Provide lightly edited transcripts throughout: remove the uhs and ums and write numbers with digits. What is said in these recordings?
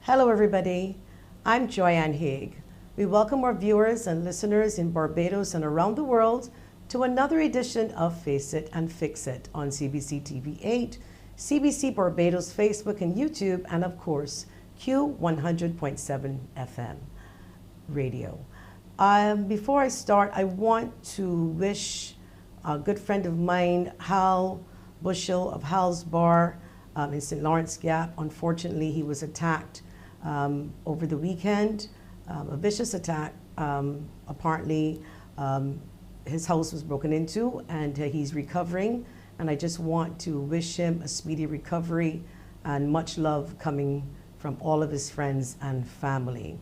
Hello everybody, I'm Joyanne Haigh. We welcome our viewers and listeners in Barbados and around the world to another edition of Face It and Fix It on CBC TV 8, CBC Barbados Facebook and YouTube, and of course Q 100.7 FM radio. Before I start, I want to wish a good friend of mine, Hal Bushell of Hal's Bar in St. Lawrence Gap. Unfortunately, he was attacked over the weekend, a vicious attack. Apparently, his house was broken into and he's recovering. And I just want to wish him a speedy recovery and much love coming from all of his friends and family.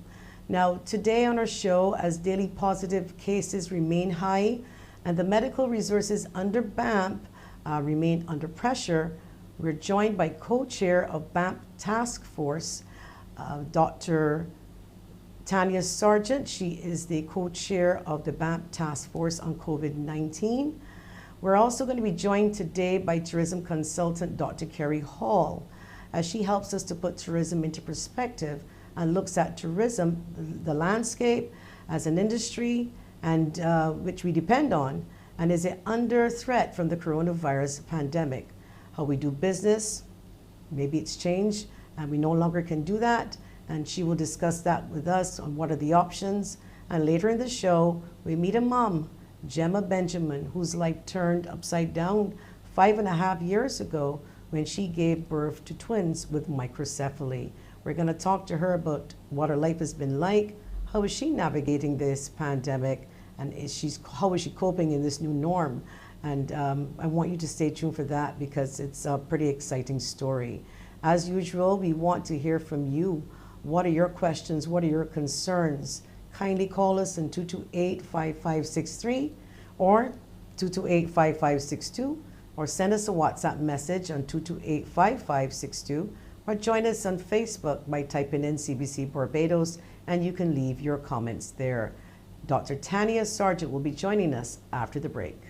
Now, today on our show, as daily positive cases remain high and the medical resources under BAMP remain under pressure, we're joined by co-chair of BAMP Task Force, Dr. TANYA SARGEANT. She is the co-chair of the BAMP Task Force on COVID-19. We're also going to be joined today by tourism consultant Dr. KERRY as she helps us to put tourism into perspective and looks at tourism, the landscape as an industry, and which we depend on, and is it under threat from the coronavirus pandemic? How we do business, maybe it's changed and we no longer can do that, and she will discuss that with us on what are the options. And later in the show, we meet a mom, GEMMA BENJAMIN, whose life turned upside down 5.5 years ago when she gave birth to twins with microcephaly. We're going to talk to her about what her life has been like, how is she navigating this pandemic, and how is she coping in this new norm. And I want you to stay tuned for that because it's a pretty exciting story. As usual, we want to hear from you. What are your questions? What are your concerns? Kindly call us on 228-5563 or 228-5562, or send us a WhatsApp message on 228-5562, or join us on Facebook by typing in CBC Barbados, and you can leave your comments there. Dr. TANYA SARGEANT will be joining us after the break.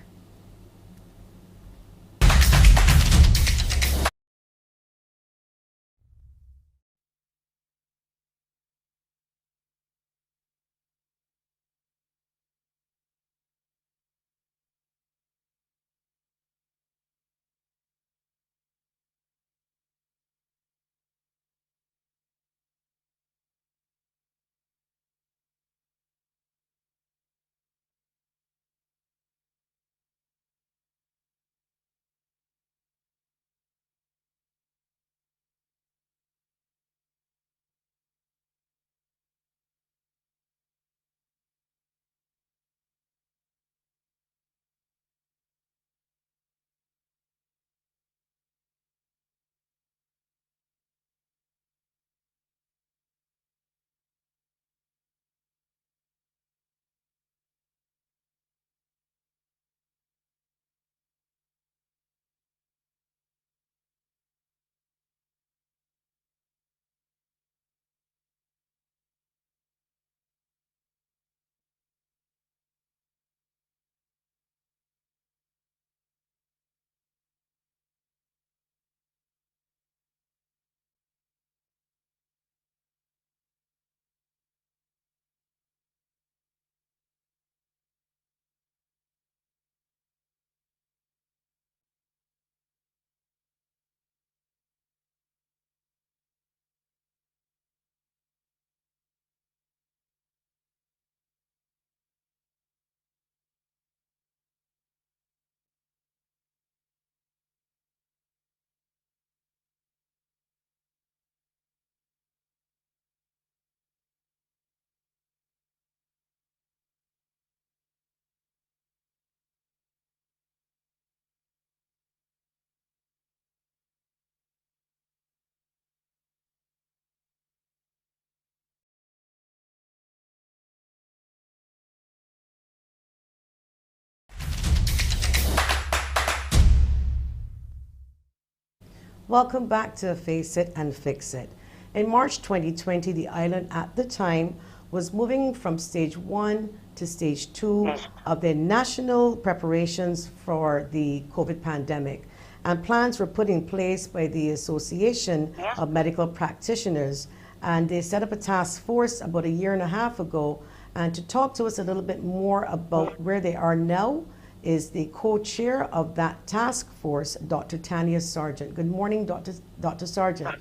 Welcome back to Face It and Fix It. In March 2020, the island at the time was moving from stage 1 to stage 2 of their national preparations for the COVID pandemic. And plans were put in place by the Association of Medical Practitioners and they set up a task force about a year and a half ago. And to talk to us a little bit more about where they are now is the co-chair of that task force, Dr. Tanya Sargent. Good morning, Dr. Sargent.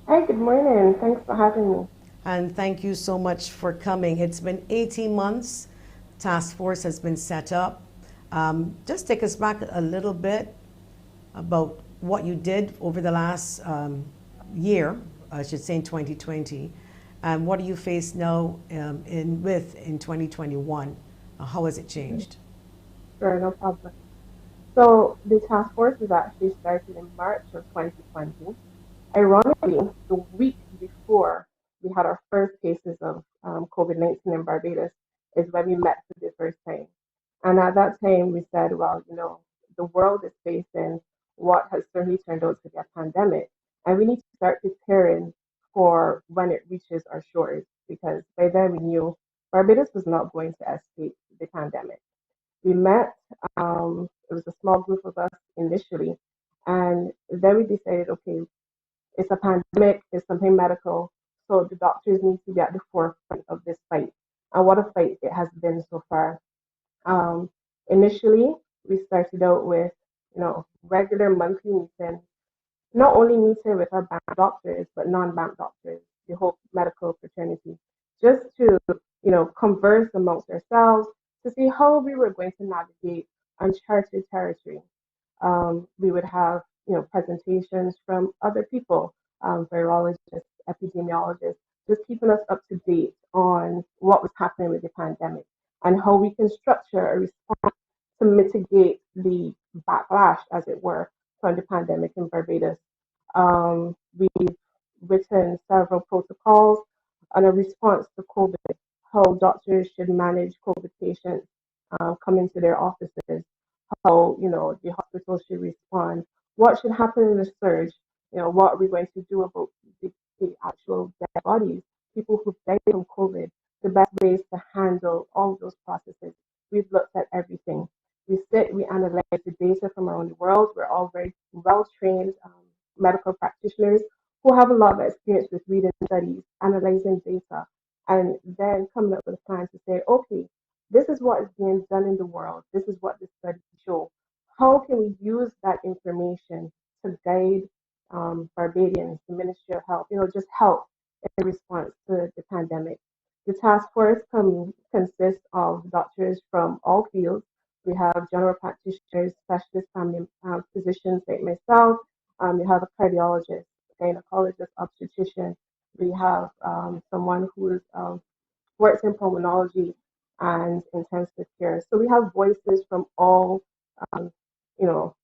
Hi, good morning. Thanks for having me. And thank you so much for coming. It's been 18 months. Task force has been set up. Just take us back a little bit about what you did over the last year, I should say in 2020, and what do you face now in 2021? How has it changed? Sure, no problem. So the task force was actually started in March of 2020. Ironically, the week before we had our first cases of COVID-19 in Barbados is when we met for the first time. And at that time, we said, well, the world is facing what has certainly turned out to be a pandemic, and we need to start preparing for when it reaches our shores, because by then we knew Barbados was not going to escape the pandemic. We met, it was a small group of us initially, and then we decided, okay, it's a pandemic, it's something medical, so the doctors need to be at the forefront of this fight. And what a fight it has been so far. Um, Initially, we started out with, regular monthly meetings, not only meeting with our BAMP doctors, but non-BAMP doctors, the whole medical fraternity, just to, converse amongst ourselves to see how we were going to navigate uncharted territory. We would have, presentations from other people, virologists, epidemiologists, just keeping us up to date on what was happening with the pandemic and how we can structure a response to mitigate the backlash, as it were, from the pandemic in Barbados. We've written several protocols on a response to COVID, how doctors should manage COVID patients coming to their offices, how the hospital should respond, what should happen in the surge, what are we going to do about the actual dead bodies, people who've died from COVID, the best ways to handle all those processes. We've looked at everything. We analyze the data from around the world. We're all very well trained medical practitioners who have a lot of experience with reading studies, analyzing data, and then coming up with a plan to say, okay, this is what is being done in the world. This is what the studies show. How can we use that information to guide Barbadians, the Ministry of Health, just help in response to the pandemic? The task force consists of doctors from all fields. We have general practitioners, specialist family physicians like myself. We have a cardiologist, gynecologist, obstetrician. We have someone who's works in pulmonology and intensive care. So we have voices from all, um,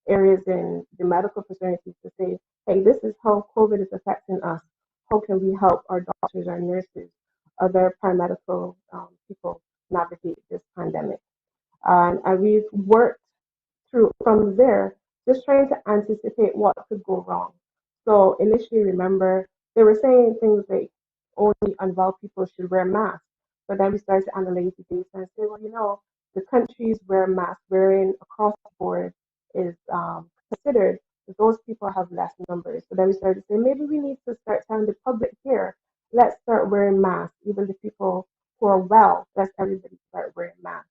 areas in the medical fraternity to say, hey, this is how COVID is affecting us. How can we help our doctors, our nurses, other paramedical people navigate this pandemic? And we've worked through from there, just trying to anticipate what could go wrong. So initially, remember, they were saying things like only unwell people should wear masks. But then we started to analyze the data and say, well, the countries where mask wearing across the board is considered, that those people have less numbers. So then we started to say, maybe we need to start telling the public here, let's start wearing masks. Even the people who are well, let's everybody start wearing masks.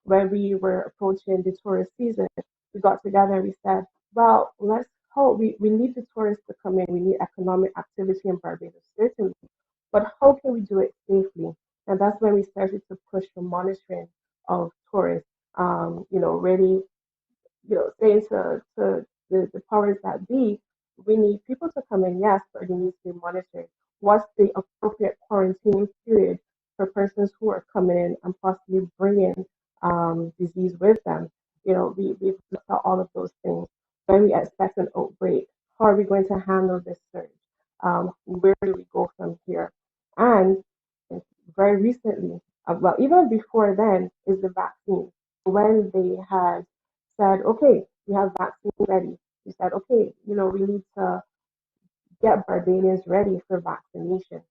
When we were approaching the tourist season, we got together and we said, well, let's hope we need the tourists to come in. We need economic activity in Barbados, certainly. But how can we do it safely? And that's when we started to push for monitoring of tourists. Really, saying to the powers that be, we need people to come in, yes, but they need to be monitored. What's the appropriate quarantine period for persons who are coming in and possibly bringing disease with them? We've looked at all of those things. When we expect an outbreak, how are we going to handle this surge? Where do we go from here? And very recently, well, even before then, is the vaccine. When they had said, okay, we have vaccine ready, we said, okay, we need to get Barbadians ready for vaccination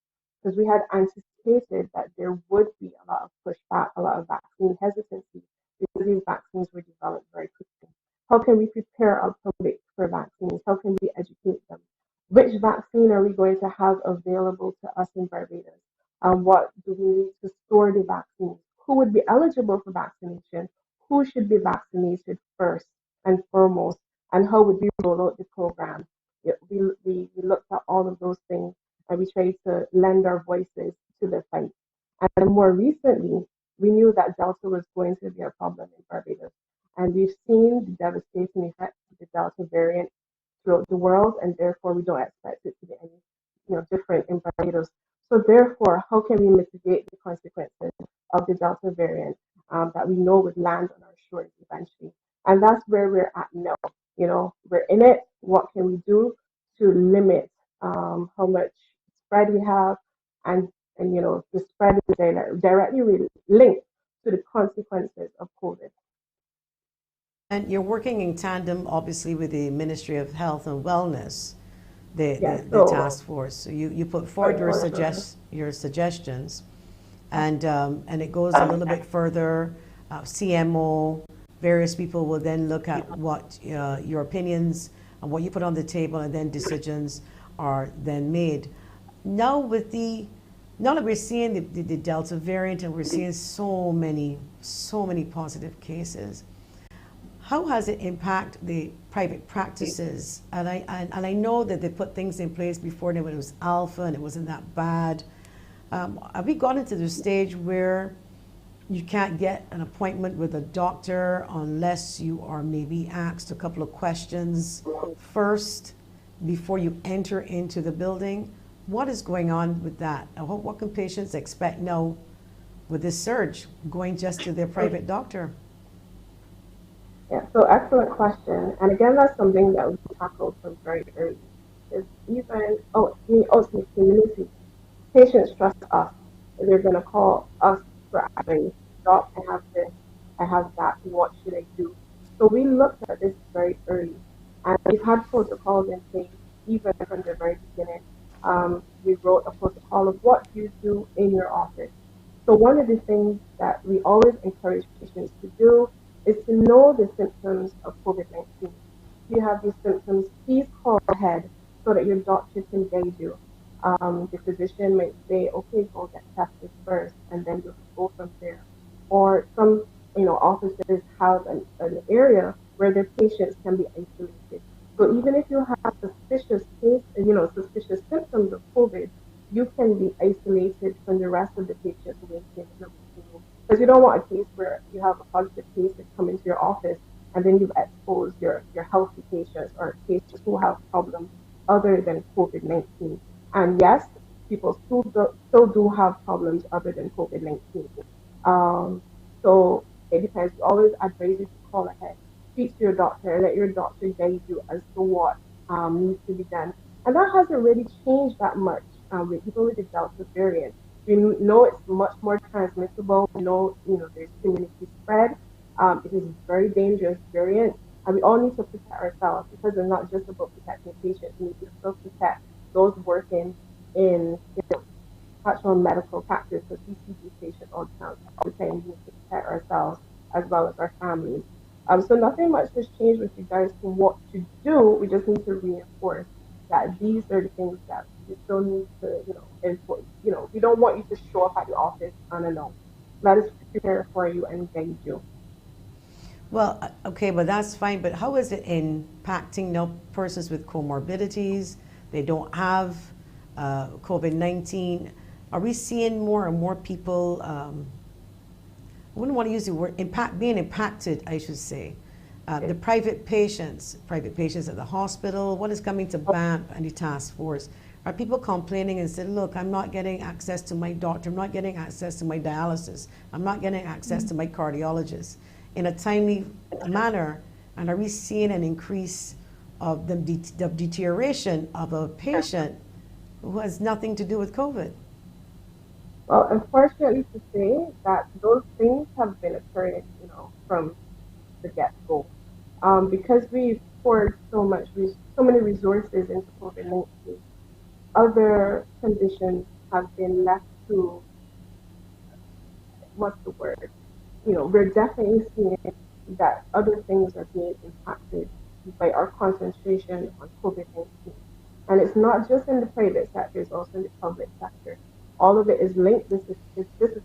because we had anticipated that there would be a lot of pushback, a lot of vaccine hesitancy because these vaccines were developed very quickly. How can we prepare our public for vaccines? How can we educate them? which vaccine are we going to have available to us in Barbados? What do we need to store the vaccines? Who would be eligible for vaccination? Who should be vaccinated first and foremost? And how would we roll out the program? We looked at all of those things and we tried to lend our voices to the fight. And more recently, we knew that Delta was going to be a problem in Barbados. And we've seen the devastating effects of the Delta variant throughout the world, and therefore we don't expect it to be any, different in Barbados. So therefore, how can we mitigate the consequences of the Delta variant that we know would land on our shores eventually? And that's where we're at now. We're in it. What can we do to limit how much spread we have, and the spread is directly linked to the consequences of COVID. And you're working in tandem, obviously, with the Ministry of Health and Wellness, the, Yeah, the, the so task force. So you put forward your suggestions, and it goes a little bit further. CMO, various people will then look at what your opinions and what you put on the table, and then decisions are then made. Now now that we're seeing the Delta variant and we're seeing so many positive cases, how has it impacted the private practices? And I know that they put things in place before when it was alpha and it wasn't that bad. Have we gotten to the stage where you can't get an appointment with a doctor unless you are maybe asked a couple of questions first before you enter into the building? What is going on with that? What can patients expect now with this surge, going just to their private doctor? Yeah, so excellent question. And again, that's something that we tackled from very early. Is even the community. Patients trust us. They're gonna call us for advice. Doc, I have this, I have that, what should I do? So we looked at this very early, and we've had protocols in place even from the very beginning. We wrote a protocol of what you do in your office. So one of the things that we always encourage patients to do is to know the symptoms of COVID-19. If you have these symptoms, please call ahead so that your doctor can guide you. The physician might say, okay, go get tested first, and then you'll go from there. Or some, offices have an area where their patients can be isolated. So even if you have suspicious symptoms of COVID, you can be isolated from the rest of the patients waiting in the waiting room. Because you don't want a case where you have a positive case that come into your office and then you've exposed your healthy patients or patients who have problems other than COVID-19. And yes, people still do have problems other than COVID-19. Um, so it depends. We always advise you to call ahead, speak to your doctor, and let your doctor guide you as to what needs to be done. And that hasn't really changed that much, even with the Delta variant. We know it's much more transmissible. We know, there's community spread. It is a very dangerous variant, and we all need to protect ourselves because it's not just about protecting patients. We need to still protect those working in, actual medical practice, because we see these patients all the time. We need to protect ourselves as well as our families. So nothing much has changed with regards to what to do. We just need to reinforce that these are the things that you still need to, enforce. We don't want you to show up at the office unannounced. Let us prepare for you and guide you. Well, okay, but that's fine. But how is it impacting persons with comorbidities? They don't have COVID-19. Are we seeing more and more people? I wouldn't want to use the word being impacted, I should say. The private patients at the hospital. What is coming to BAMP and the task force? Are people complaining and saying, look, I'm not getting access to my doctor, I'm not getting access to my dialysis, I'm not getting access to my cardiologist in a timely manner? And are we seeing an increase of the deterioration of a patient who has nothing to do with COVID? Well, unfortunately to say that those things have been occurring, from the get-go. Because we've poured so many resources into COVID-19, other conditions have been left to, what's the word? We're definitely seeing that other things are being impacted by our concentration on COVID-19. And it's not just in the private sector, it's also in the public sector. All of it is linked. This is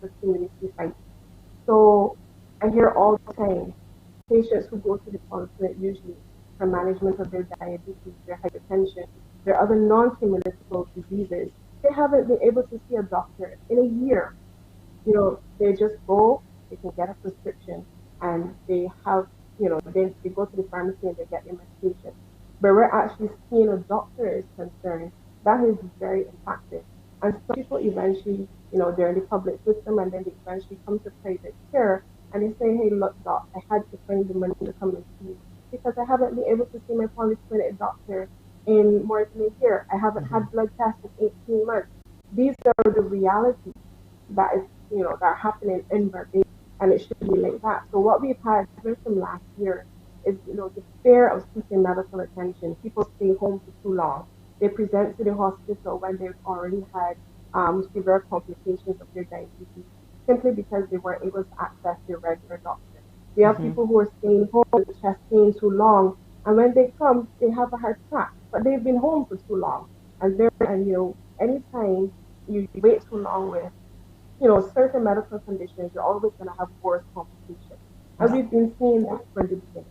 a community fight. So I hear all the time patients who go to the consulate usually for management of their diabetes, their hypertension, their other non-communicable diseases, they haven't been able to see a doctor in a year. They just go, they can get a prescription, and they have, they go to the pharmacy and they get their medication. But we're actually seeing a doctor is concerned, that is very impacted. And some people eventually, they're in the public system and then they eventually come to private care and they say, hey, look, doc, I had to find the money to come and see you because I haven't been able to see my polyclinic doctor in more than a year. I haven't had blood tests in 18 months. These are the realities that is, that are happening in Barbados, and it should be like that. So what we've had even from last year is, the fear of seeking medical attention. People stay home for too long. They present to the hospital when they've already had severe complications of their diabetes, simply because they weren't able to access their regular doctor. We have people who are staying home with chest pain too long, and when they come, they have a heart attack, but they've been home for too long. Anytime you wait too long with certain medical conditions, you're always going to have worse complications. And we've been seeing that from the beginning.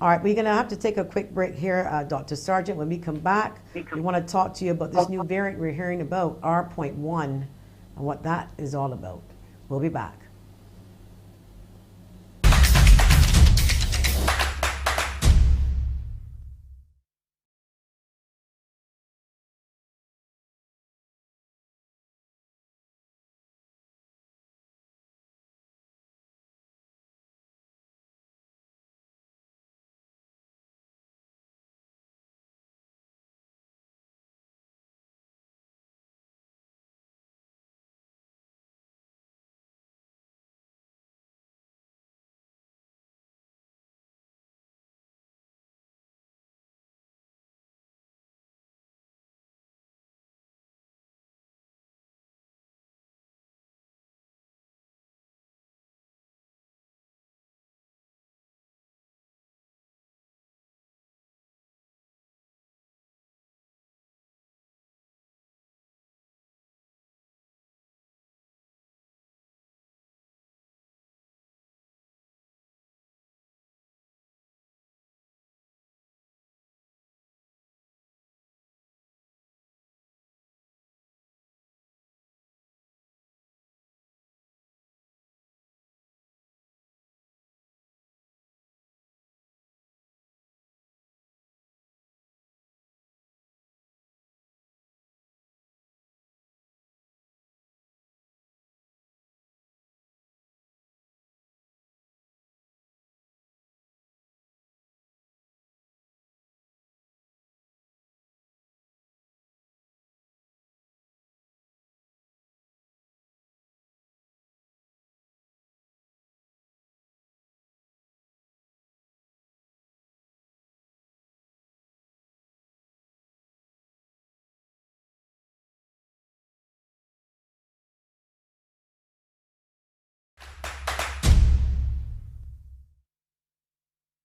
All right, we're going to have to take a quick break here, Dr. Sargent. When we come back, we want to talk to you about this new variant we're hearing about, R.1, and what that is all about. We'll be back.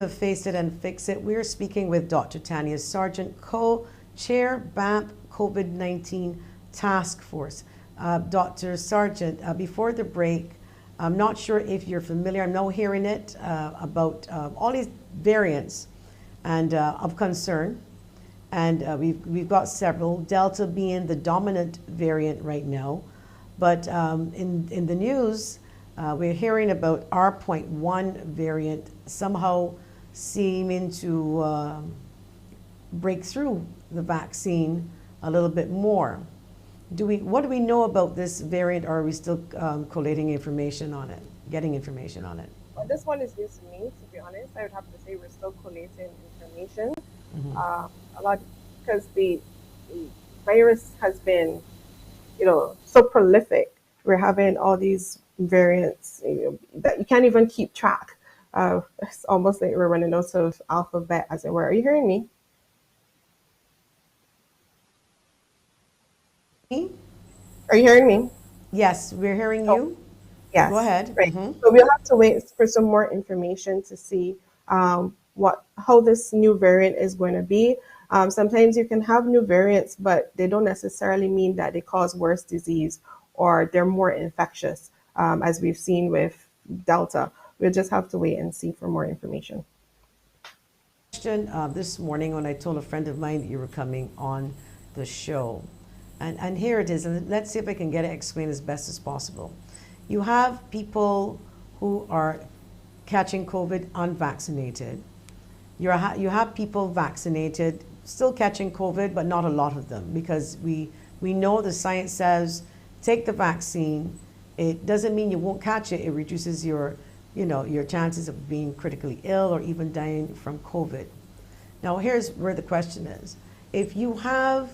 Face It and Fix It. We're speaking with Dr. Tanya Sargent, Co-Chair, BAMP COVID-19 Task Force. Dr. Sargent, before the break, I'm not sure if you're familiar, I'm now hearing it about all these variants and of concern. And we've got several, Delta being the dominant variant right now. But in the news, we're hearing about R.1 variant somehow seeming to break through the vaccine a little bit more. What do we know about this variant, or are we still collating information on it, getting information on it? Well, this one is news to me, to be honest. I would have to say we're still collating information. A lot, because the virus has been, so prolific. We're having all these variants that you can't even keep track. It's almost like we're running out of alphabet, as it were. Are you hearing me? Are you hearing me? Yes, we're hearing you. Yes. Go ahead. Right. So we'll have to wait for some more information to see how this new variant is going to be. Sometimes you can have new variants, but they don't necessarily mean that they cause worse disease or they're more infectious, as we've seen with Delta. We'll just have to wait and see for more information. Question this morning when I told a friend of mine that you were coming on the show. And here it is, and let's see if I can get it explained as best as possible. You have people who are catching COVID unvaccinated. You have people vaccinated still catching COVID, but not a lot of them, because we know the science says take the vaccine. It doesn't mean you won't catch it. It reduces your chances of being critically ill or even dying from COVID. Now here's where the question is. If you have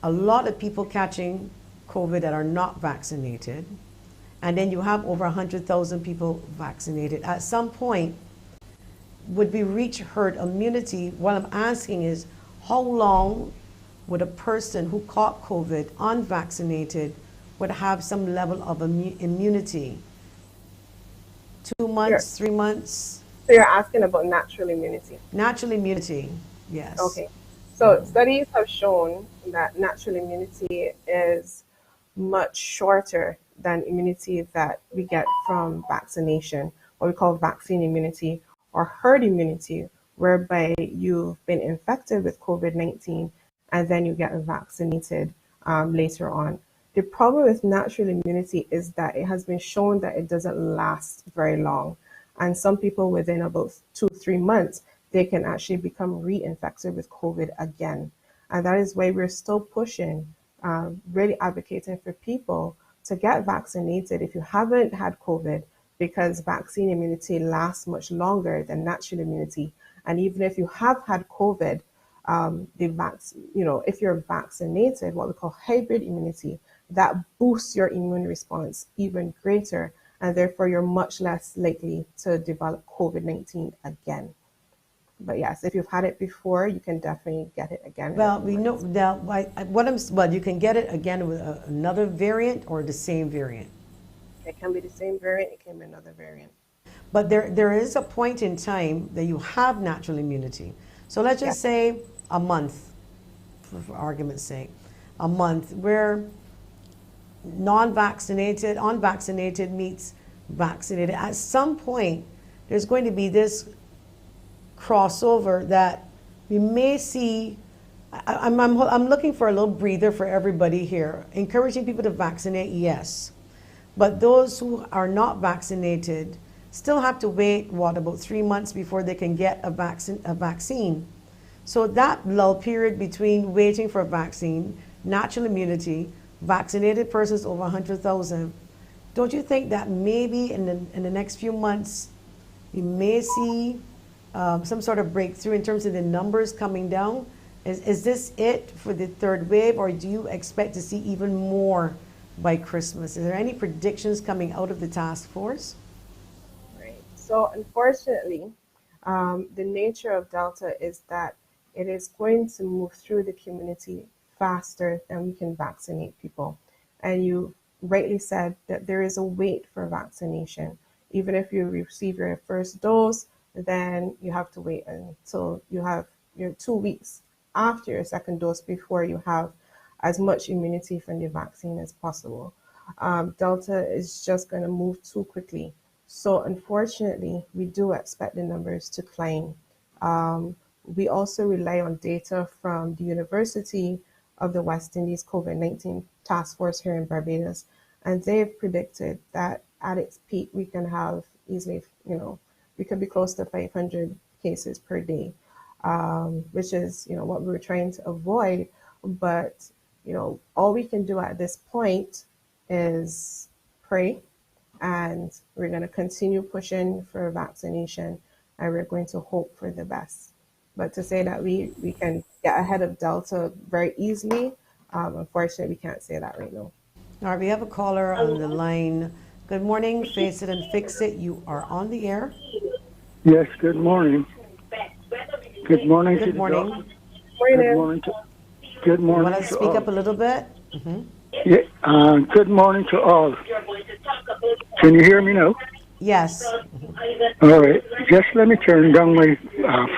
a lot of people catching COVID that are not vaccinated, and then you have over 100,000 people vaccinated, at some point, would we reach herd immunity? What I'm asking is, how long would a person who caught COVID unvaccinated would have some level of immunity? 2 months, Sure. 3 months? So you're asking about natural immunity. Natural immunity, yes. Okay. So studies have shown that natural immunity is much shorter than immunity that we get from vaccination, what we call vaccine immunity or herd immunity, whereby you've been infected with COVID-19 and then you get vaccinated later on. The problem with natural immunity is that it has been shown that it doesn't last very long. And some people within about 2-3 months, they can actually become reinfected with COVID again. And that is why we're still pushing, really advocating for people to get vaccinated if you haven't had COVID, because vaccine immunity lasts much longer than natural immunity. And even if you have had COVID, if you're vaccinated, what we call hybrid immunity, that boosts your immune response even greater, and therefore you're much less likely to develop COVID-19 again. But yes, if you've had it before, you can definitely get it again. Well, we know now. You can get it again with another variant or the same variant. It can be the same variant. It can be another variant. But there is a point in time that you have natural immunity. So let's just say a month, for argument's sake, a month where unvaccinated meets vaccinated. At some point, there's going to be this crossover that we may see. I'm looking for a little breather for everybody here. Encouraging people to vaccinate, yes. But those who are not vaccinated still have to wait, about 3 months before they can get a vaccine. So that lull period between waiting for a vaccine, natural immunity, vaccinated persons over 100,000, don't you think that maybe in the next few months we may see some sort of breakthrough in terms of the numbers coming down? Is this it for the third wave, or do you expect to see even more by Christmas? Is there any predictions coming out of the task force? Right. So unfortunately, the nature of Delta is that it is going to move through the community faster than we can vaccinate people. And you rightly said that there is a wait for vaccination. Even if you receive your first dose, then you have to wait until you have your 2 weeks after your second dose before you have as much immunity from the vaccine as possible. Delta is just going to move too quickly. So unfortunately, we do expect the numbers to climb. We also rely on data from the University of the West Indies COVID-19 task force here in Barbados, and they've predicted that at its peak we can have easily, we could be close to 500 cases per day, which is, what we were trying to avoid. But, all we can do at this point is pray, and we're going to continue pushing for vaccination, and we're going to hope for the best. But to say that we can get ahead of Delta very easily, unfortunately, we can't say that right now. All right, we have a caller on the line. Good morning, Face It and Fix It. You are on the air. Yes, good morning. Good morning. Good morning. Good morning. Good morning. You want to speak up a little bit? Mm-hmm. Yeah. Good morning to all. Can you hear me now? Yes. All right. Just let me turn down my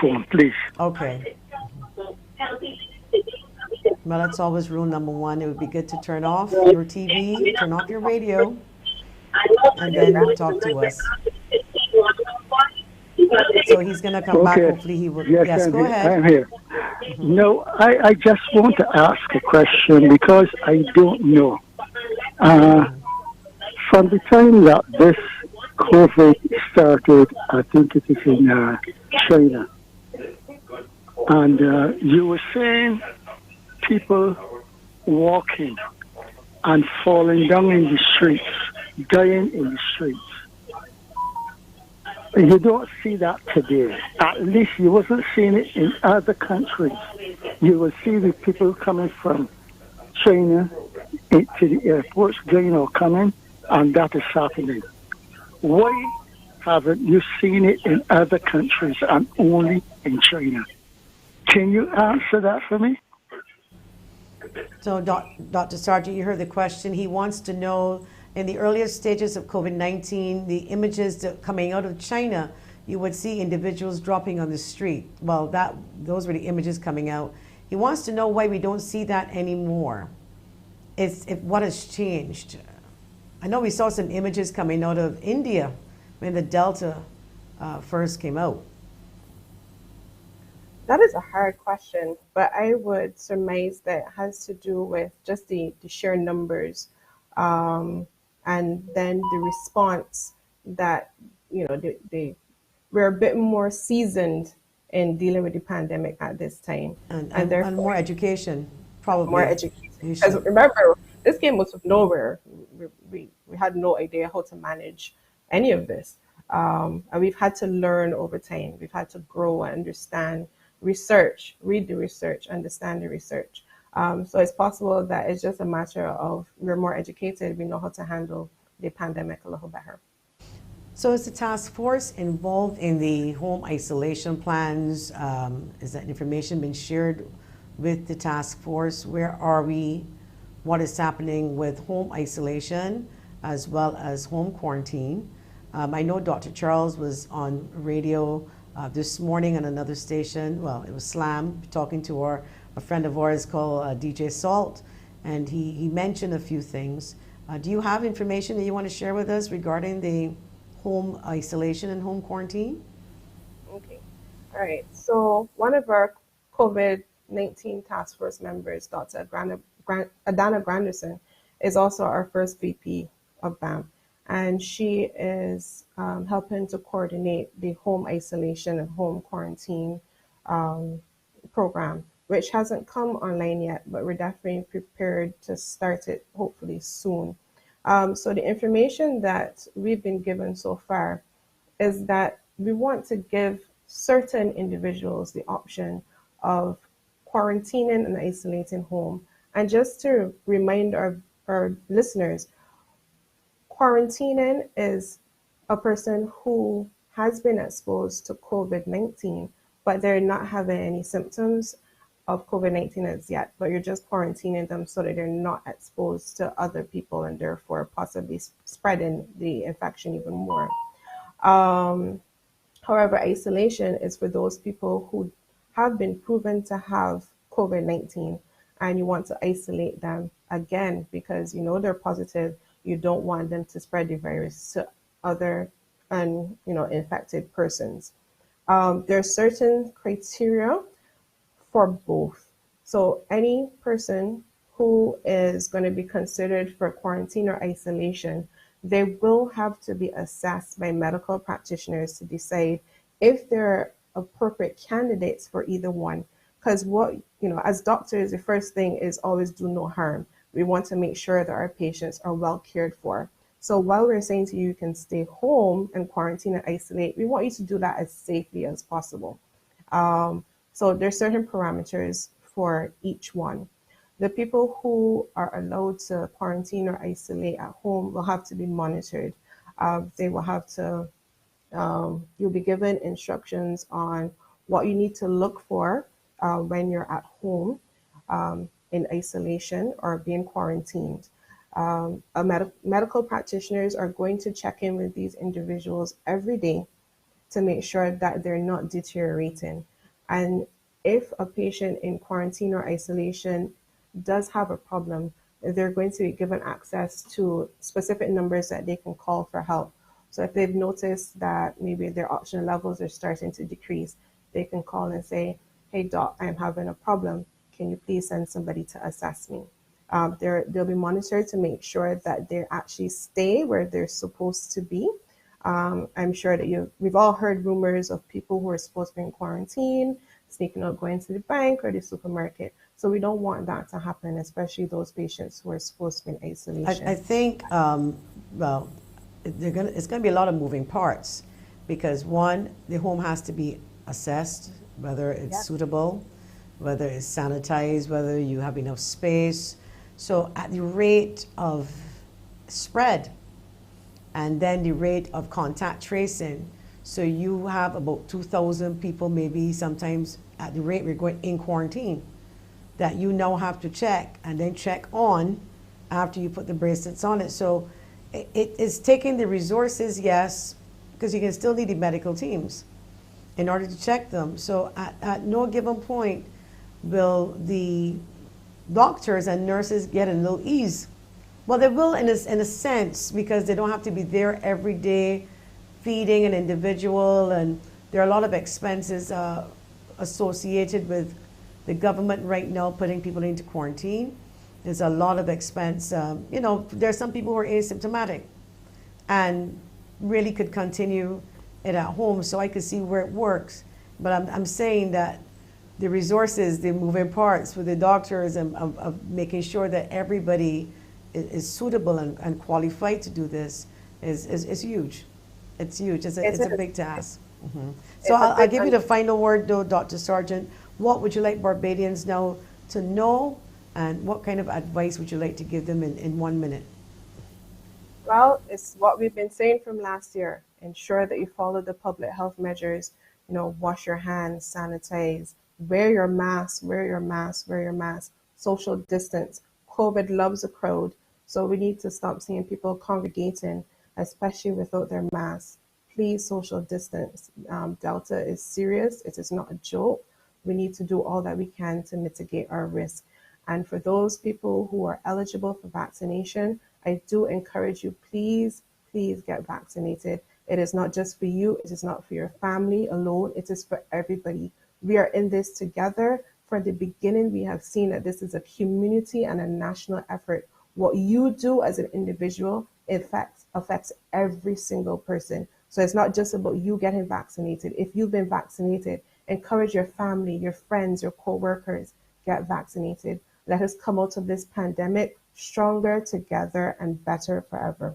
phone, please. Okay. Well, that's always rule number one. It would be good to turn off your TV, turn off your radio, and then talk to us. So he's going to come back. Okay. Hopefully he will. Yes, Yes, I'm go here. ahead. I'm here. No, I just want to ask a question because I don't know. From the time that this COVID started, I think it is in China, and you were saying people walking and falling down in the streets, dying in the streets. You don't see that today. At least you wasn't seeing it in other countries. You will see the people coming from China to the airports, going or coming, and that is happening. Why haven't you seen it in other countries and only in China? Can you answer that for me? So, Dr. Sargent, you heard the question. He wants to know, in the earlier stages of COVID-19, the images that coming out of China, you would see individuals dropping on the street. Well, those were the images coming out. He wants to know why we don't see that anymore. What has changed? I know we saw some images coming out of India when the Delta first came out. That is a hard question, but I would surmise that it has to do with just the sheer numbers, and then the response that, we're a bit more seasoned in dealing with the pandemic at this time. And therefore more education, probably. more education. Because remember, this came out of nowhere. We had no idea how to manage any of this. And we've had to learn over time. We've had to grow and understand research, read the research, understand the research. So it's possible that it's just a matter of we're more educated. We know how to handle the pandemic a little better. So is the task force involved in the home isolation plans? Is that information been shared with the task force? Where are we? What is happening with home isolation as well as home quarantine? I know Dr. Charles was on radio this morning on another station. Well, it was Slam, talking to a friend of ours called DJ Salt, and he mentioned a few things. Do you have information that you want to share with us regarding the home isolation and home quarantine? Okay. All right. So one of our COVID-19 task force members, Dr. Adana Granderson, is also our first VP of BAMP. And she is helping to coordinate the home isolation and home quarantine program, which hasn't come online yet, but we're definitely prepared to start it hopefully soon. So the information that we've been given so far is that we want to give certain individuals the option of quarantining and isolating home. And just to remind our listeners, quarantining is a person who has been exposed to COVID-19, but they're not having any symptoms of COVID-19 as yet, but you're just quarantining them so that they're not exposed to other people and therefore possibly spreading the infection even more. However, isolation is for those people who have been proven to have COVID-19 and you want to isolate them again because you know they're positive. You don't want them to spread the virus to other infected persons. There are certain criteria for both. So any person who is going to be considered for quarantine or isolation, they will have to be assessed by medical practitioners to decide if they're appropriate candidates for either one. Because as doctors, the first thing is always do no harm. We want to make sure that our patients are well cared for. So while we're saying to you can stay home and quarantine and isolate, we want you to do that as safely as possible. So there's certain parameters for each one. The people who are allowed to quarantine or isolate at home will have to be monitored. They will have to, you'll be given instructions on what you need to look for when you're at home in isolation or being quarantined. Medical practitioners are going to check in with these individuals every day to make sure that they're not deteriorating. And if a patient in quarantine or isolation does have a problem, they're going to be given access to specific numbers that they can call for help. So if they've noticed that maybe their oxygen levels are starting to decrease, they can call and say, hey, doc, I'm having a problem. Can you please send somebody to assess me? They'll be monitored to make sure that they actually stay where they're supposed to be. I'm sure that we've all heard rumors of people who are supposed to be in quarantine, sneaking out, going to the bank or the supermarket. So we don't want that to happen, especially those patients who are supposed to be in isolation. I think, well, it's going to be a lot of moving parts because one, the home has to be assessed, whether it's suitable, whether it's sanitized, whether you have enough space. So at the rate of spread and then the rate of contact tracing, so you have about 2,000 people maybe sometimes at the rate we're going in quarantine that you now have to check and then check on after you put the bracelets on it. So it is taking the resources, yes, because you can still need the medical teams in order to check them. So at no given point will the doctors and nurses get a little ease. Well, they will in a sense because they don't have to be there every day feeding an individual, and there are a lot of expenses associated with the government right now putting people into quarantine. There's a lot of expense. You know, there are some people who are asymptomatic and really could continue it at home, so I could see where it works. But I'm saying that the resources, the moving parts for the doctors and of making sure that everybody is suitable and qualified to do this is huge. It's huge. It's a big task. So I'll give you the final word, though, Dr. Sargent. What would you like Barbadians now to know, and what kind of advice would you like to give them in 1 minute? Well, it's what we've been saying from last year. Ensure that you follow the public health measures. You know, wash your hands, sanitize, wear your mask, wear your mask, wear your mask, social distance. COVID loves a crowd, so we need to stop seeing people congregating, especially without their masks. Please social distance. Delta is serious. It is not a joke. We need to do all that we can to mitigate our risk. And for those people who are eligible for vaccination, I do encourage you, please, please get vaccinated. It is not just for you. It is not for your family alone. It is for everybody. We are in this together. From the beginning, we have seen that this is a community and a national effort. What you do as an individual affects every single person. So it's not just about you getting vaccinated. If you've been vaccinated, encourage your family, your friends, your co-workers, get vaccinated. Let us come out of this pandemic stronger together and better forever.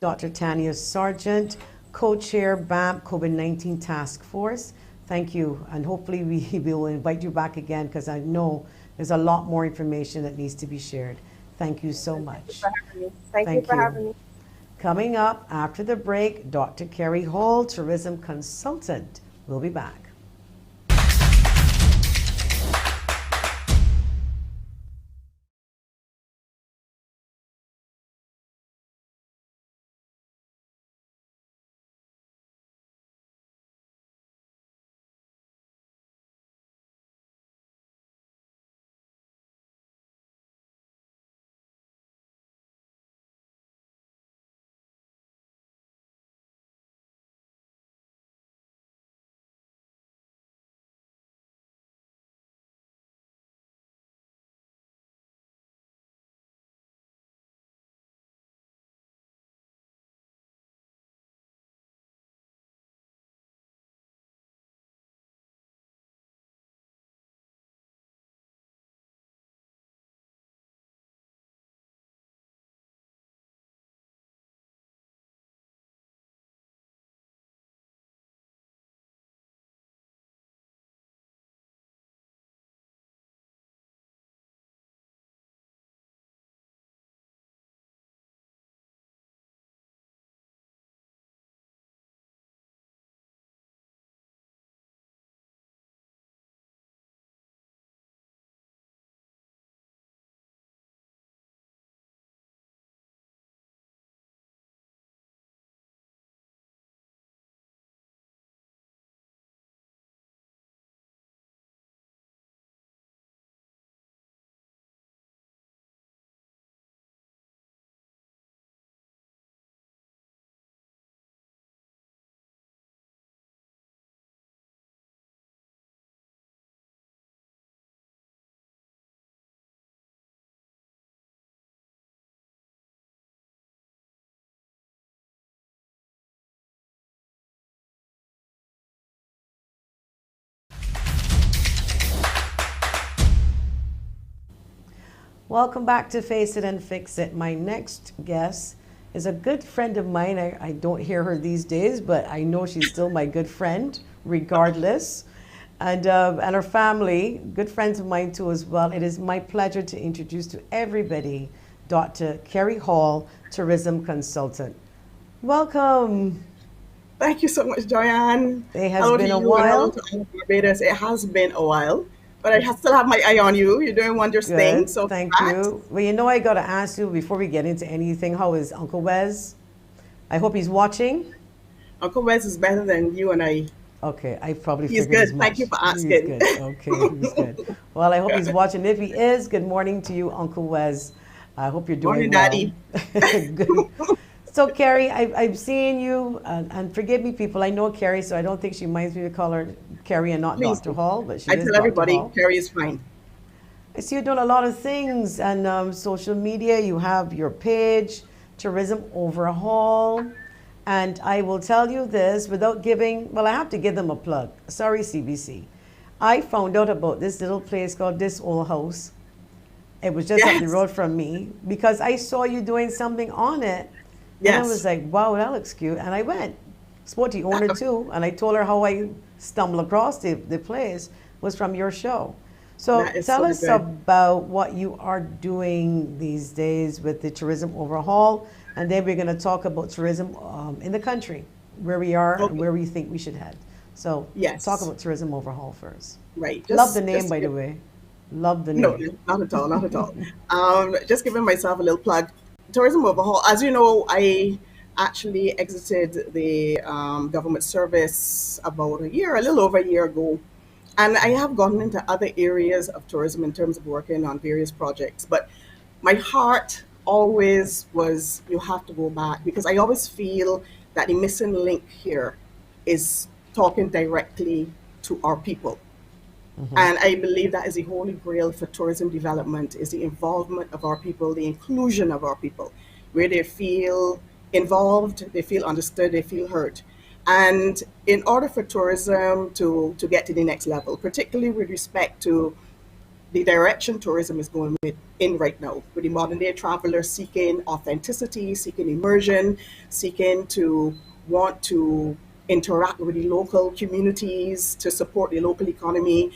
Dr. Tanya Sargent, co-chair BAMP COVID-19 Task Force. Thank you, and hopefully we will invite you back again because I know there's a lot more information that needs to be shared. Thank you so much. Thank you for having me. Coming up after the break, Dr. KERRY Hall, tourism consultant, will be back. Welcome back to Face It and Fix It. My next guest is a good friend of mine. I don't hear her these days, but I know she's still my good friend, regardless. And her family, good friends of mine too as well. It is my pleasure to introduce to everybody Dr. KERRY Hall, tourism consultant. Welcome. Thank you so much, Joyanne. It has been a while. Barbados. It has been a while, but I still have my eye on you. You're doing wondrous things. So thank you. Well, you know, I got to ask you before we get into anything, how is Uncle Wes? I hope he's watching. Uncle Wes is better than you and I. Okay, I probably He's figured as good. much. Thank you for asking. He's good. Okay, he's good. Well, I hope he's watching. If he is, good morning to you, Uncle Wes. I hope you're doing Morning, well. Daddy. Good. So, KERRY, I've seen you, and forgive me, people, I know KERRY, so I don't think she minds me to call her KERRY and not Please. Dr. Hall, but she I is tell Dr. everybody, Hall. KERRY is fine. I see you doing a lot of things, and social media, you have your page, Tourism Overhaul, and I will tell you this without giving, well, I have to give them a plug. Sorry, CBC. I found out about this little place called This Old House. It was just up the Yes. road from me because I saw you doing something on it. Yes. And I was like, wow, that looks cute. And I went. Spoke to the owner too. And I told her how I stumbled across the place was from your show. So That is tell so us good. about what you are doing these days with the tourism overhaul. And then we're going to talk about tourism in the country, where we are and where we think we should head. So Yes. talk about tourism overhaul first. Right. Love the name, just by the give- way. Love the name. No, not at all, not at all. Just giving myself a little plug. Tourism Overhaul, as you know, I actually exited the government service about a little over a year ago. And I have gotten into other areas of tourism in terms of working on various projects. But my heart always was, you have to go back, because I always feel that the missing link here is talking directly to our people. And I believe that is the holy grail for tourism development, is the involvement of our people, the inclusion of our people, where they feel involved, they feel understood, they feel heard. And in order for tourism to get to the next level, particularly with respect to the direction tourism is going in right now, with the modern day traveler seeking authenticity, seeking immersion, seeking to want to interact with the local communities to support the local economy.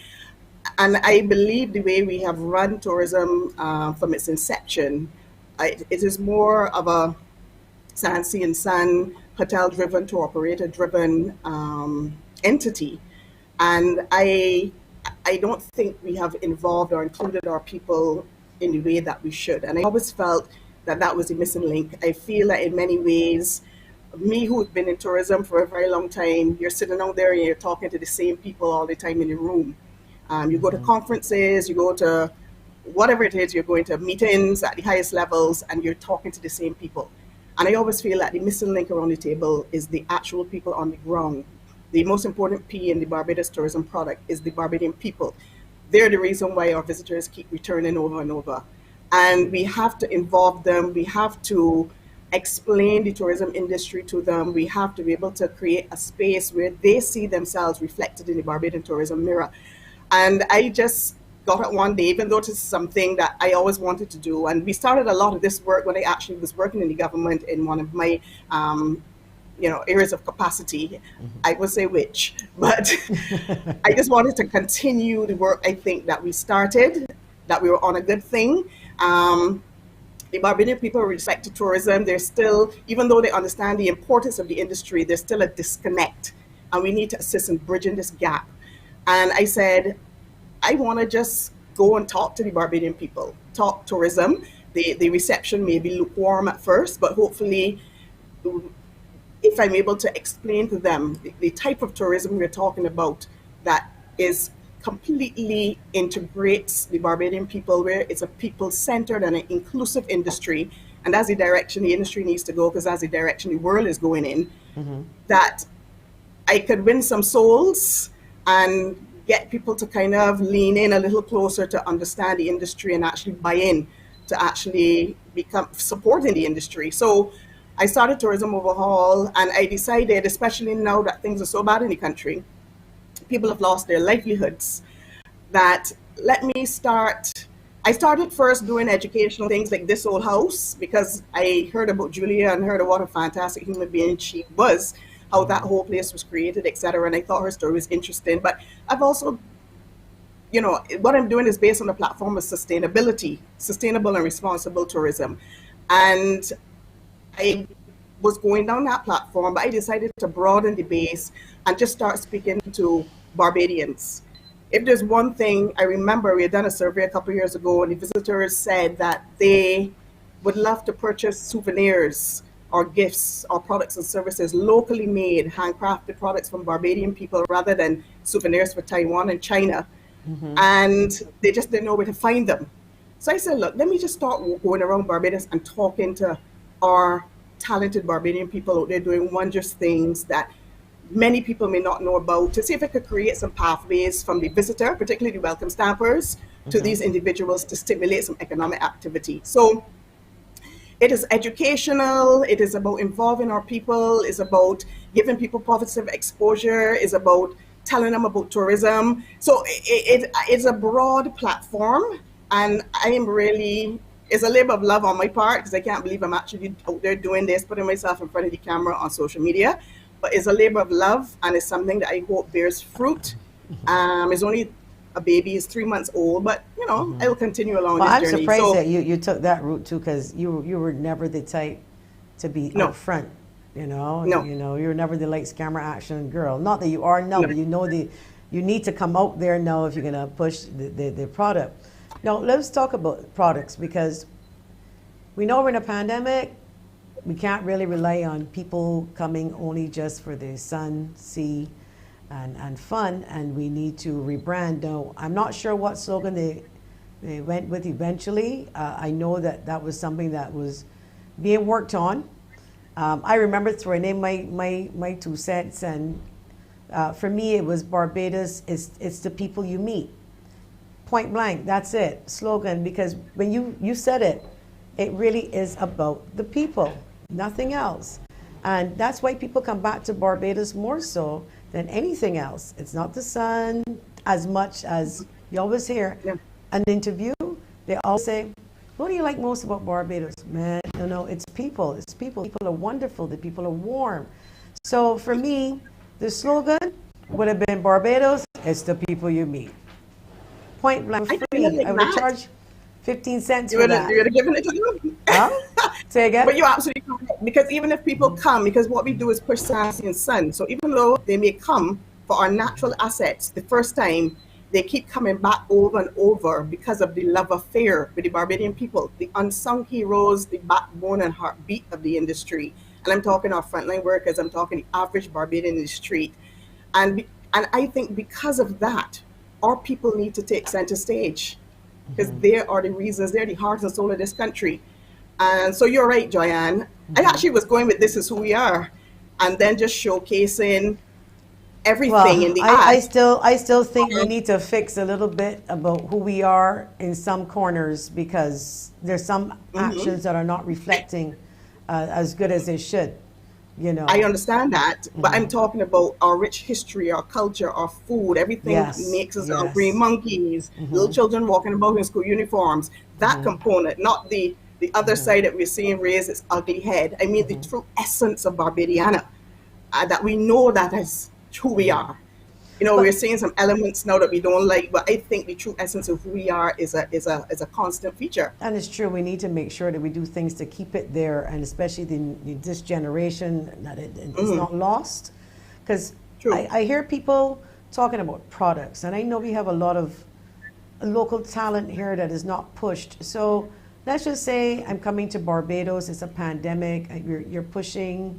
And I believe the way we have run tourism from its inception, it is more of a Sea and Sun, hotel-driven to operator-driven entity. And I don't think we have involved or included our people in the way that we should. And I always felt that that was the missing link. I feel that in many ways, me who's been in tourism for a very long time, you're sitting out there and you're talking to the same people all the time in the room. You go to conferences, you go to whatever it is, you're going to meetings at the highest levels and you're talking to the same people. And I always feel that the missing link around the table is the actual people on the ground. The most important P in the Barbados tourism product is the Barbadian people. They're the reason why our visitors keep returning over and over. And we have to involve them. We have to explain the tourism industry to them. We have to be able to create a space where they see themselves reflected in the Barbadian tourism mirror. And I just got it one day, even though it is something that I always wanted to do. And we started a lot of this work when I actually was working in the government in one of my areas of capacity. I would say which, but I just wanted to continue the work I think that we started, that we were on a good thing. The Barbadian people with respect to tourism, they're still, even though they understand the importance of the industry, there's still a disconnect. And we need to assist in bridging this gap. And I said, I want to just go and talk to the Barbadian people, talk tourism. The reception may be lukewarm at first, but hopefully, if I'm able to explain to them the type of tourism we're talking about that is completely integrates the Barbadian people, where it's a people-centered and an inclusive industry, and that's the direction the industry needs to go, because that's the direction the world is going in, that I could win some souls and get people to kind of lean in a little closer to understand the industry and actually buy in to actually become supporting the industry. So I started Tourism Overhaul, and I decided, especially now that things are so bad in the country, people have lost their livelihoods, that let me start I started first doing educational things like This Old House because I heard about Julia and heard of what a fantastic human being she was, how that whole place was created, etc. And I thought her story was interesting. But I've also, what I'm doing is based on the platform of sustainability, sustainable and responsible tourism. And I was going down that platform, but I decided to broaden the base and just start speaking to Barbadians. If there's one thing I remember, we had done a survey a couple of years ago, and the visitors said that they would love to purchase souvenirs or gifts or products and services locally made, handcrafted products from Barbadian people rather than souvenirs for Taiwan and China. And they just didn't know where to find them. So I said, look, let me just start going around Barbados and talking to our talented Barbadian people out there doing wondrous things that many people may not know about, to see if I could create some pathways from the visitor, particularly the welcome stampers, to these individuals to stimulate some economic activity. So it is educational, it is about involving our people, it's about giving people positive exposure, it's about telling them about tourism. So it's a broad platform, and I am really, it's a labor of love on my part because I can't believe I'm actually out there doing this, putting myself in front of the camera on social media. But it's a labor of love, and it's something that I hope bears fruit. It's only a baby, it's 3 months old, but I will continue along Well, this I'm journey. surprised that you took that route too, because you were never the type to be out front. No. You were never the lights, camera, action girl. Not that you are now, but you need to come out there now if you're gonna push the product. Now let's talk about products, because we know we're in a pandemic. We can't really rely on people coming only just for the sun, sea, and fun, and we need to rebrand. Now, I'm not sure what slogan they went with eventually. I know that was something that was being worked on. I remember throwing in my 2 cents, and for me it was Barbados, it's the people you meet. Point blank, that's it, slogan, because when you said it, it really is about the people. Nothing else. And that's why people come back to Barbados more so than anything else. It's not the sun as much as you always hear an interview. They all say, what do you like most about Barbados? Man, it's people. It's people. People are wonderful. The people are warm. So for me, the slogan would have been Barbados, it's the people you meet. Point blank free. I would charge 15 cents for that. You would have given it to them? Huh? Say again? But you're absolutely correct. Because even if people come, because what we do is push Sassy and Sun. So even though they may come for our natural assets the first time, they keep coming back over and over because of the love affair with the Barbadian people, the unsung heroes, the backbone and heartbeat of the industry. And I'm talking our frontline workers, I'm talking the average Barbadian in the street. And I think because of that, our people need to take center stage, because they are the reasons, they're the heart and soul of this country. And so you're right, Joyanne. I actually was going with This Is Who We Are, and then just showcasing everything in the I still think we need to fix a little bit about who we are in some corners, because there's some actions that are not reflecting as good as they should. I understand that, but I'm talking about our rich history, our culture, our food, everything makes us our green monkeys, little children walking about in school uniforms, that component, not the other side that we're seeing raise its ugly head. I mean, the true essence of Barbadiana, that we know that is who we are. We're seeing some elements now that we don't like, but I think the true essence of who we are is a constant feature. And it's true. We need to make sure that we do things to keep it there, and especially this generation, that it's not lost. Because I hear people talking about products, and I know we have a lot of local talent here that is not pushed. So let's just say I'm coming to Barbados. It's a pandemic. You're pushing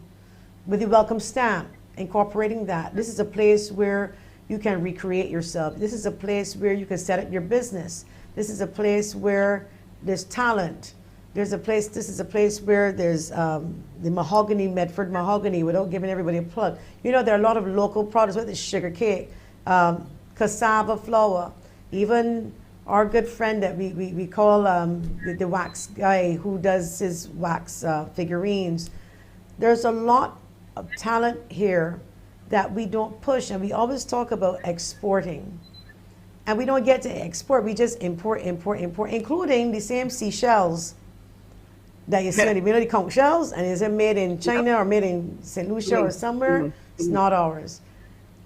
with the welcome stamp, incorporating that. This is a place where you can recreate yourself. This is a place where you can set up your business. This is a place where there's talent. This is a place where there's the mahogany, Medford mahogany, without giving everybody a plug. There are a lot of local products, whether it's sugar cake, cassava flour, even our good friend that we call the wax guy who does his wax figurines. There's a lot of talent here that we don't push, and we always talk about exporting. And we don't get to export. We just import, including the same seashells that you see on the, you know, the conch shells, and is it made in China or made in St. Lucia or somewhere? It's not ours.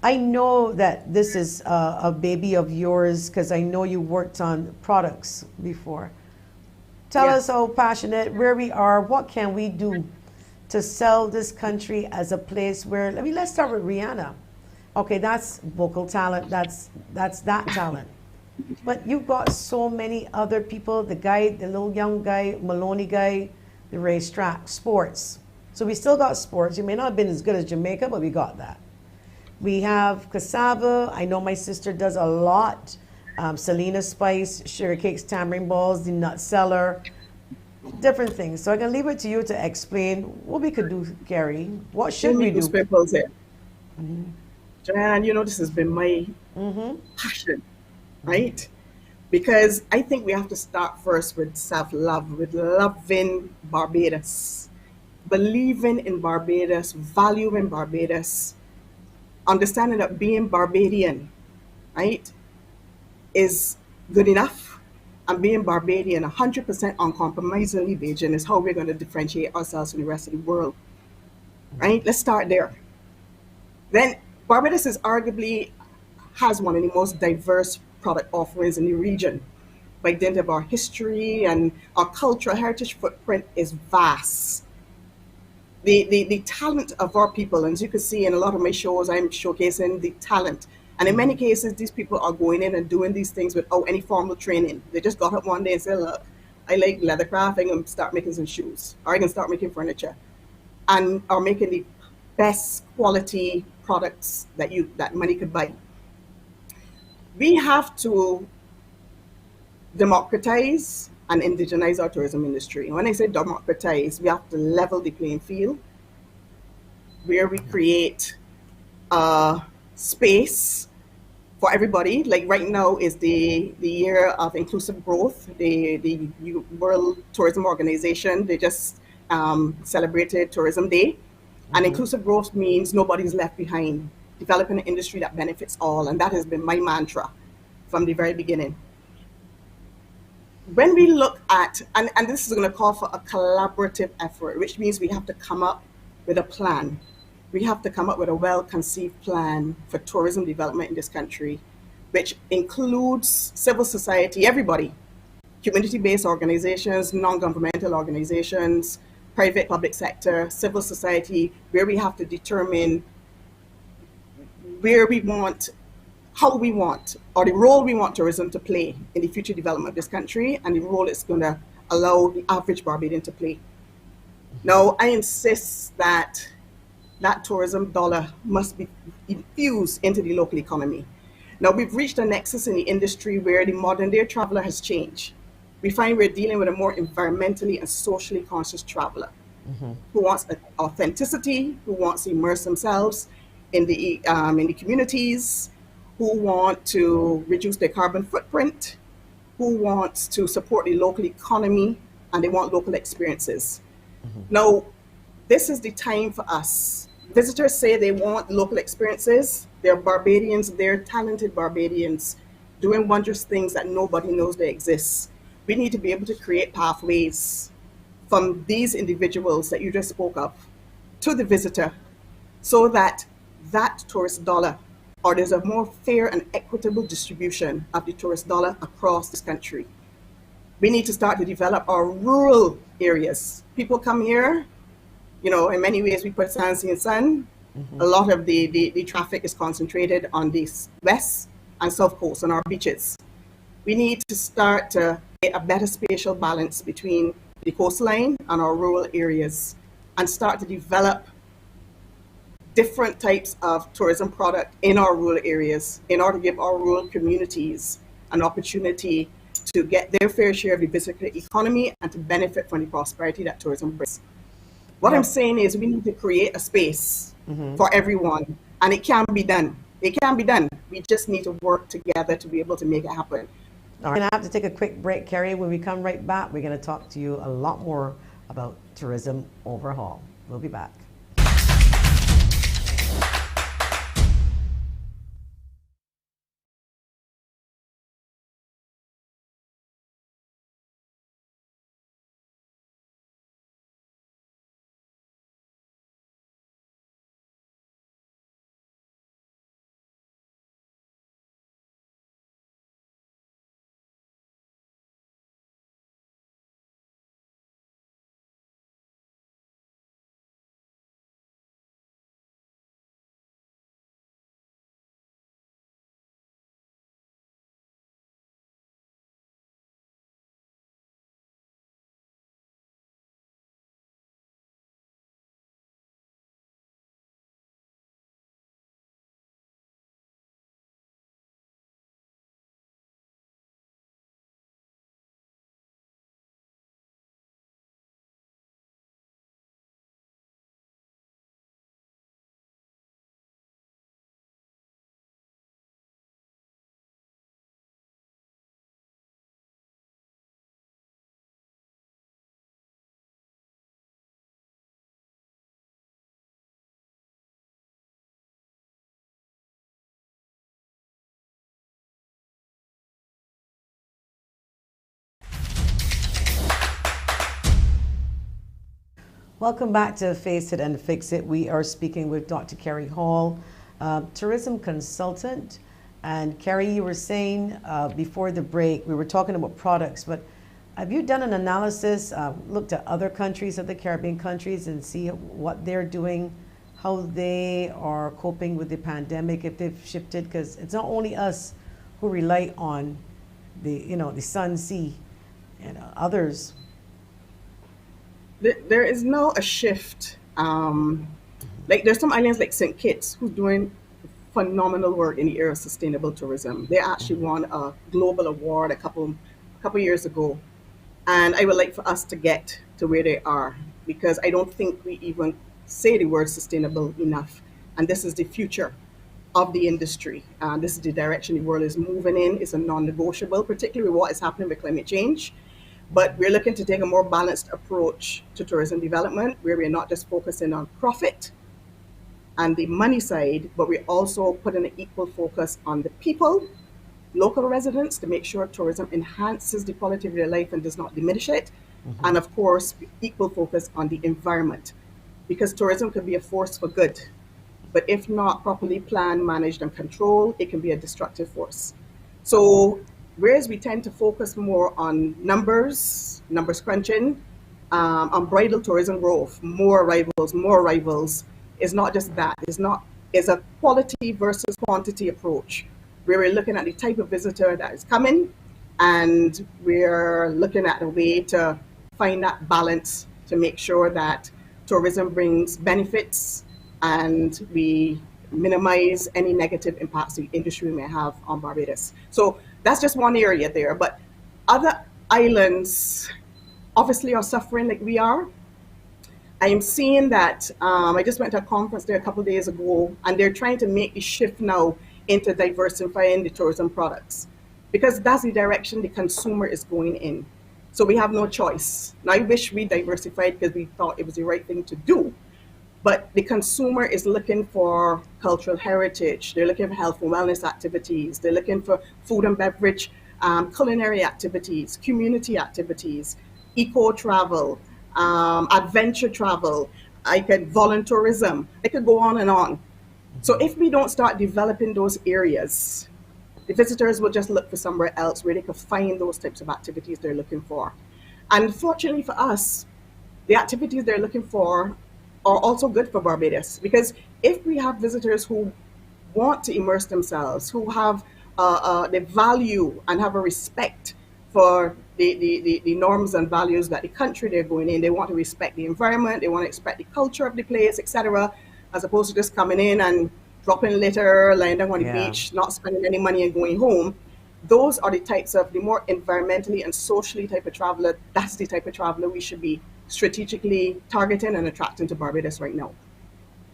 I know that this is a baby of yours because I know you worked on products before. Tell us how passionate, where we are, what can we do to sell this country as a place where, let's start with Rihanna. Okay, that's vocal talent, that's that talent. But you've got so many other people, the guy, the little young guy, Maloney guy, the racetrack, sports. So we still got sports. You may not have been as good as Jamaica, but we got that. We have cassava. I know my sister does a lot. Selena Spice, sugar cakes, tamarind balls, the nut seller, different things. So I can leave it to you to explain what we could do, Kerry. What should we do? Joanne, you know, this has been my passion, right? Because I think we have to start first with self-love, with loving Barbados, believing in Barbados, valuing Barbados, understanding that being Barbadian, right, is good enough. And being Barbadian, 100% uncompromisingly Bajan is how we're going to differentiate ourselves from the rest of the world, right? Let's start there. Then Barbados is arguably has one of the most diverse product offerings in the region. By dint of our history and our cultural heritage footprint is vast. The talent of our people, and as you can see in a lot of my shows, I'm showcasing the talent. And in many cases, these people are going in and doing these things without any formal training. They just got up one day and said, look, I like leathercraft, I'm going to start making some shoes, or I'm going to start making furniture, and are making the best quality products that money could buy. We have to democratize and indigenize our tourism industry. And when I say democratize, we have to level the playing field where we create a space for everybody. Like right now is the year of inclusive growth. The World Tourism Organization, they just celebrated Tourism Day. And inclusive growth means nobody's left behind, developing an industry that benefits all. And that has been my mantra from the very beginning. When we look at, and this is going to call for a collaborative effort, which means we have to come up with a plan. We have to come up with a well-conceived plan for tourism development in this country, which includes civil society, everybody, community-based organizations, non-governmental organizations, private public sector, civil society, where we have to determine where we want, how we want, or the role we want tourism to play in the future development of this country, and the role it's going to allow the average Barbadian to play. Now, I insist that that tourism dollar must be infused into the local economy. Now, we've reached a nexus in the industry where the modern day traveler has changed. We find we're dealing with a more environmentally and socially conscious traveler who wants authenticity, who wants to immerse themselves in the communities, who want to reduce their carbon footprint, who wants to support the local economy, and they want local experiences. Now, this is the time for us. Visitors say they want local experiences. They're Barbadians, they're talented Barbadians doing wondrous things that nobody knows they exist. We need to be able to create pathways from these individuals that you just spoke of to the visitor, so that that tourist dollar, or there's a more fair and equitable distribution of the tourist dollar across this country. We need to start to develop our rural areas. People come here, you know, in many ways we put Sansi and Sun. A lot of the traffic is concentrated on the west and south coast, on our beaches. We need to start to get a better spatial balance between the coastline and our rural areas, and start to develop different types of tourism product in our rural areas in order to give our rural communities an opportunity to get their fair share of the visitor economy and to benefit from the prosperity that tourism brings. What I'm saying is we need to create a space for everyone, and it can be done. It can be done. We just need to work together to be able to make it happen. All right, I have to take a quick break, Kerry. When we come right back, we're going to talk to you a lot more about tourism overhaul. We'll be back. Welcome back to Face It and Fix It. We are speaking with Dr. Kerry Hall, tourism consultant. And Kerry, you were saying before the break, we were talking about products, but have you done an analysis, looked at other countries, other Caribbean countries, and see what they're doing, how they are coping with the pandemic, if they've shifted? Because it's not only us who rely on the sun, sea, and others. There is now a shift. Like there's some islands like St. Kitts who's doing phenomenal work in the area of sustainable tourism. They actually won a global award a couple years ago, and I would like for us to get to where they are, because I don't think we even say the word sustainable enough. And this is the future of the industry. This is the direction the world is moving in. It's a non-negotiable, particularly with what is happening with climate change. But we're looking to take a more balanced approach to tourism development, where we're not just focusing on profit and the money side, but we're also putting an equal focus on the people, local residents, to make sure tourism enhances the quality of their life and does not diminish it. And of course, equal focus on the environment, because tourism can be a force for good, but if not properly planned, managed, and controlled, it can be a destructive force. So whereas we tend to focus more on numbers crunching, on bridal tourism growth, more arrivals, is not just that. It's a quality versus quantity approach, where we're looking at the type of visitor that is coming, and we're looking at a way to find that balance to make sure that tourism brings benefits and we minimize any negative impacts the industry may have on Barbados. So that's just one area there, but other islands obviously are suffering like we are. I am seeing that, I just went to a conference there a couple of days ago, and they're trying to make the shift now into diversifying the tourism products, because that's the direction the consumer is going in. So we have no choice. Now, I wish we diversified because we thought it was the right thing to do. But the consumer is looking for cultural heritage. They're looking for health and wellness activities. They're looking for food and beverage, culinary activities, community activities, eco travel, adventure travel. I could voluntourism. I could go on and on. So if we don't start developing those areas, the visitors will just look for somewhere else where they can find those types of activities they're looking for. And fortunately for us, the activities they're looking for are also good for Barbados, because if we have visitors who want to immerse themselves, who have the value and have a respect for the norms and values that the country they're going in, they want to respect the environment, they want to respect the culture of the place, etc., as opposed to just coming in and dropping litter, lying down on the beach, not spending any money and going home. Those are the types of the more environmentally and socially type of traveler. That's the type of traveler we should be strategically targeting and attracting to Barbados right now.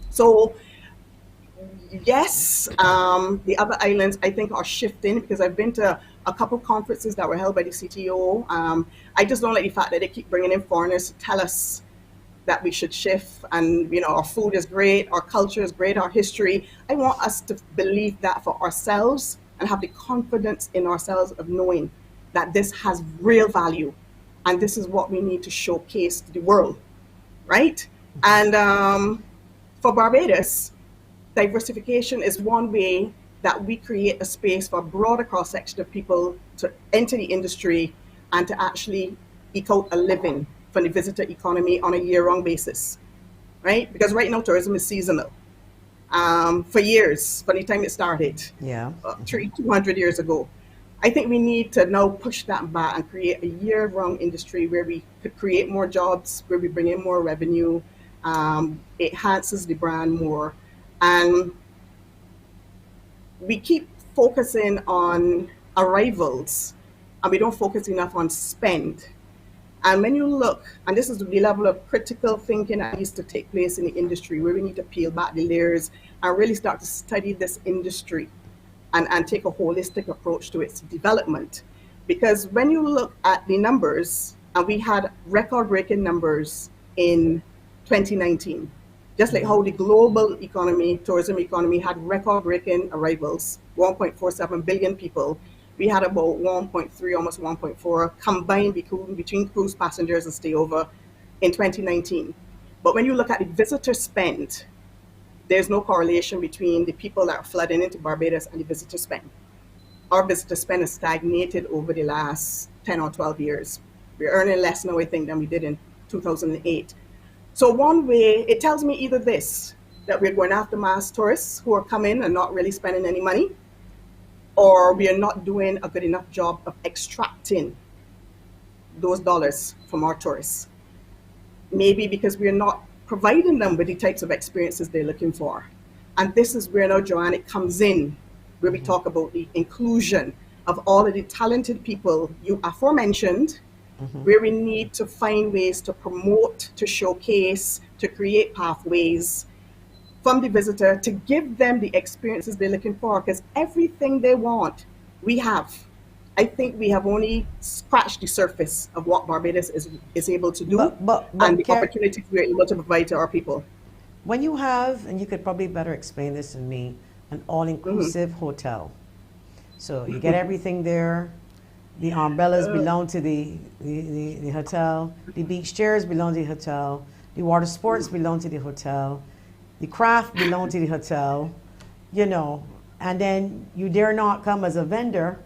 So yes, the other islands I think are shifting, because I've been to a couple conferences that were held by the CTO. I just don't like the fact that they keep bringing in foreigners to tell us that we should shift, and our food is great, our culture is great, our history. I want us to believe that for ourselves and have the confidence in ourselves of knowing that this has real value, and this is what we need to showcase to the world, right? And for Barbados, diversification is one way that we create a space for a broader cross-section of people to enter the industry and to actually eke out a living from the visitor economy on a year-round basis, right? Because right now tourism is seasonal. For years, from the time it started, 200 years ago. I think we need to now push that back and create a year-round industry where we could create more jobs, where we bring in more revenue, it enhances the brand more. And we keep focusing on arrivals, and we don't focus enough on spend. And when you look, and this is the level of critical thinking that needs to take place in the industry, where we need to peel back the layers and really start to study this industry and take a holistic approach to its development. Because when you look at the numbers, and we had record-breaking numbers in 2019, just like how the global economy, tourism economy, had record-breaking arrivals, 1.47 billion people. We had about 1.3, almost 1.4 combined between cruise passengers and stayover in 2019. But when you look at the visitor spend, there's no correlation between the people that are flooding into Barbados and the visitor spend. Our visitor spend has stagnated over the last 10 or 12 years. We're earning less now, I think, than we did in 2008. So one way, it tells me either this, that we're going after mass tourists who are coming and not really spending any money, or we are not doing a good enough job of extracting those dollars from our tourists. Maybe because we're not providing them with the types of experiences they're looking for. And this is where now, Joanne, it comes in, where we talk about the inclusion of all of the talented people you aforementioned, where we need to find ways to promote, to showcase, to create pathways from the visitor to give them the experiences they're looking for, because everything they want, we have. I think we have only scratched the surface of what Barbados is able to do and the opportunities we're able to provide to our people. When you have, and you could probably better explain this than me, an all-inclusive hotel. So you get everything there. The umbrellas belong to the hotel. The beach chairs belong to the hotel. The water sports belong to the hotel. The craft belong to the hotel. You know, and then you dare not come as a vendor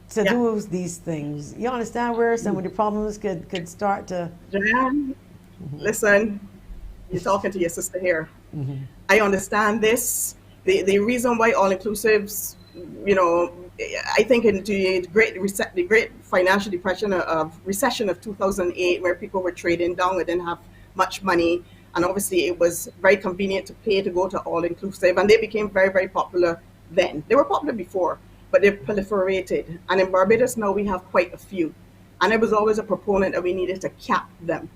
to do these things. You understand where some of the problems could start to... Joanne, listen, you're talking to your sister here. I understand this. The reason why all-inclusives, you know, I think in the great financial depression recession of 2008, where people were trading down and didn't have much money, and obviously it was very convenient to pay to go to all-inclusive, and they became very, very popular then. They were popular before, but they've proliferated. And in Barbados now we have quite a few. And I was always a proponent that we needed to cap them.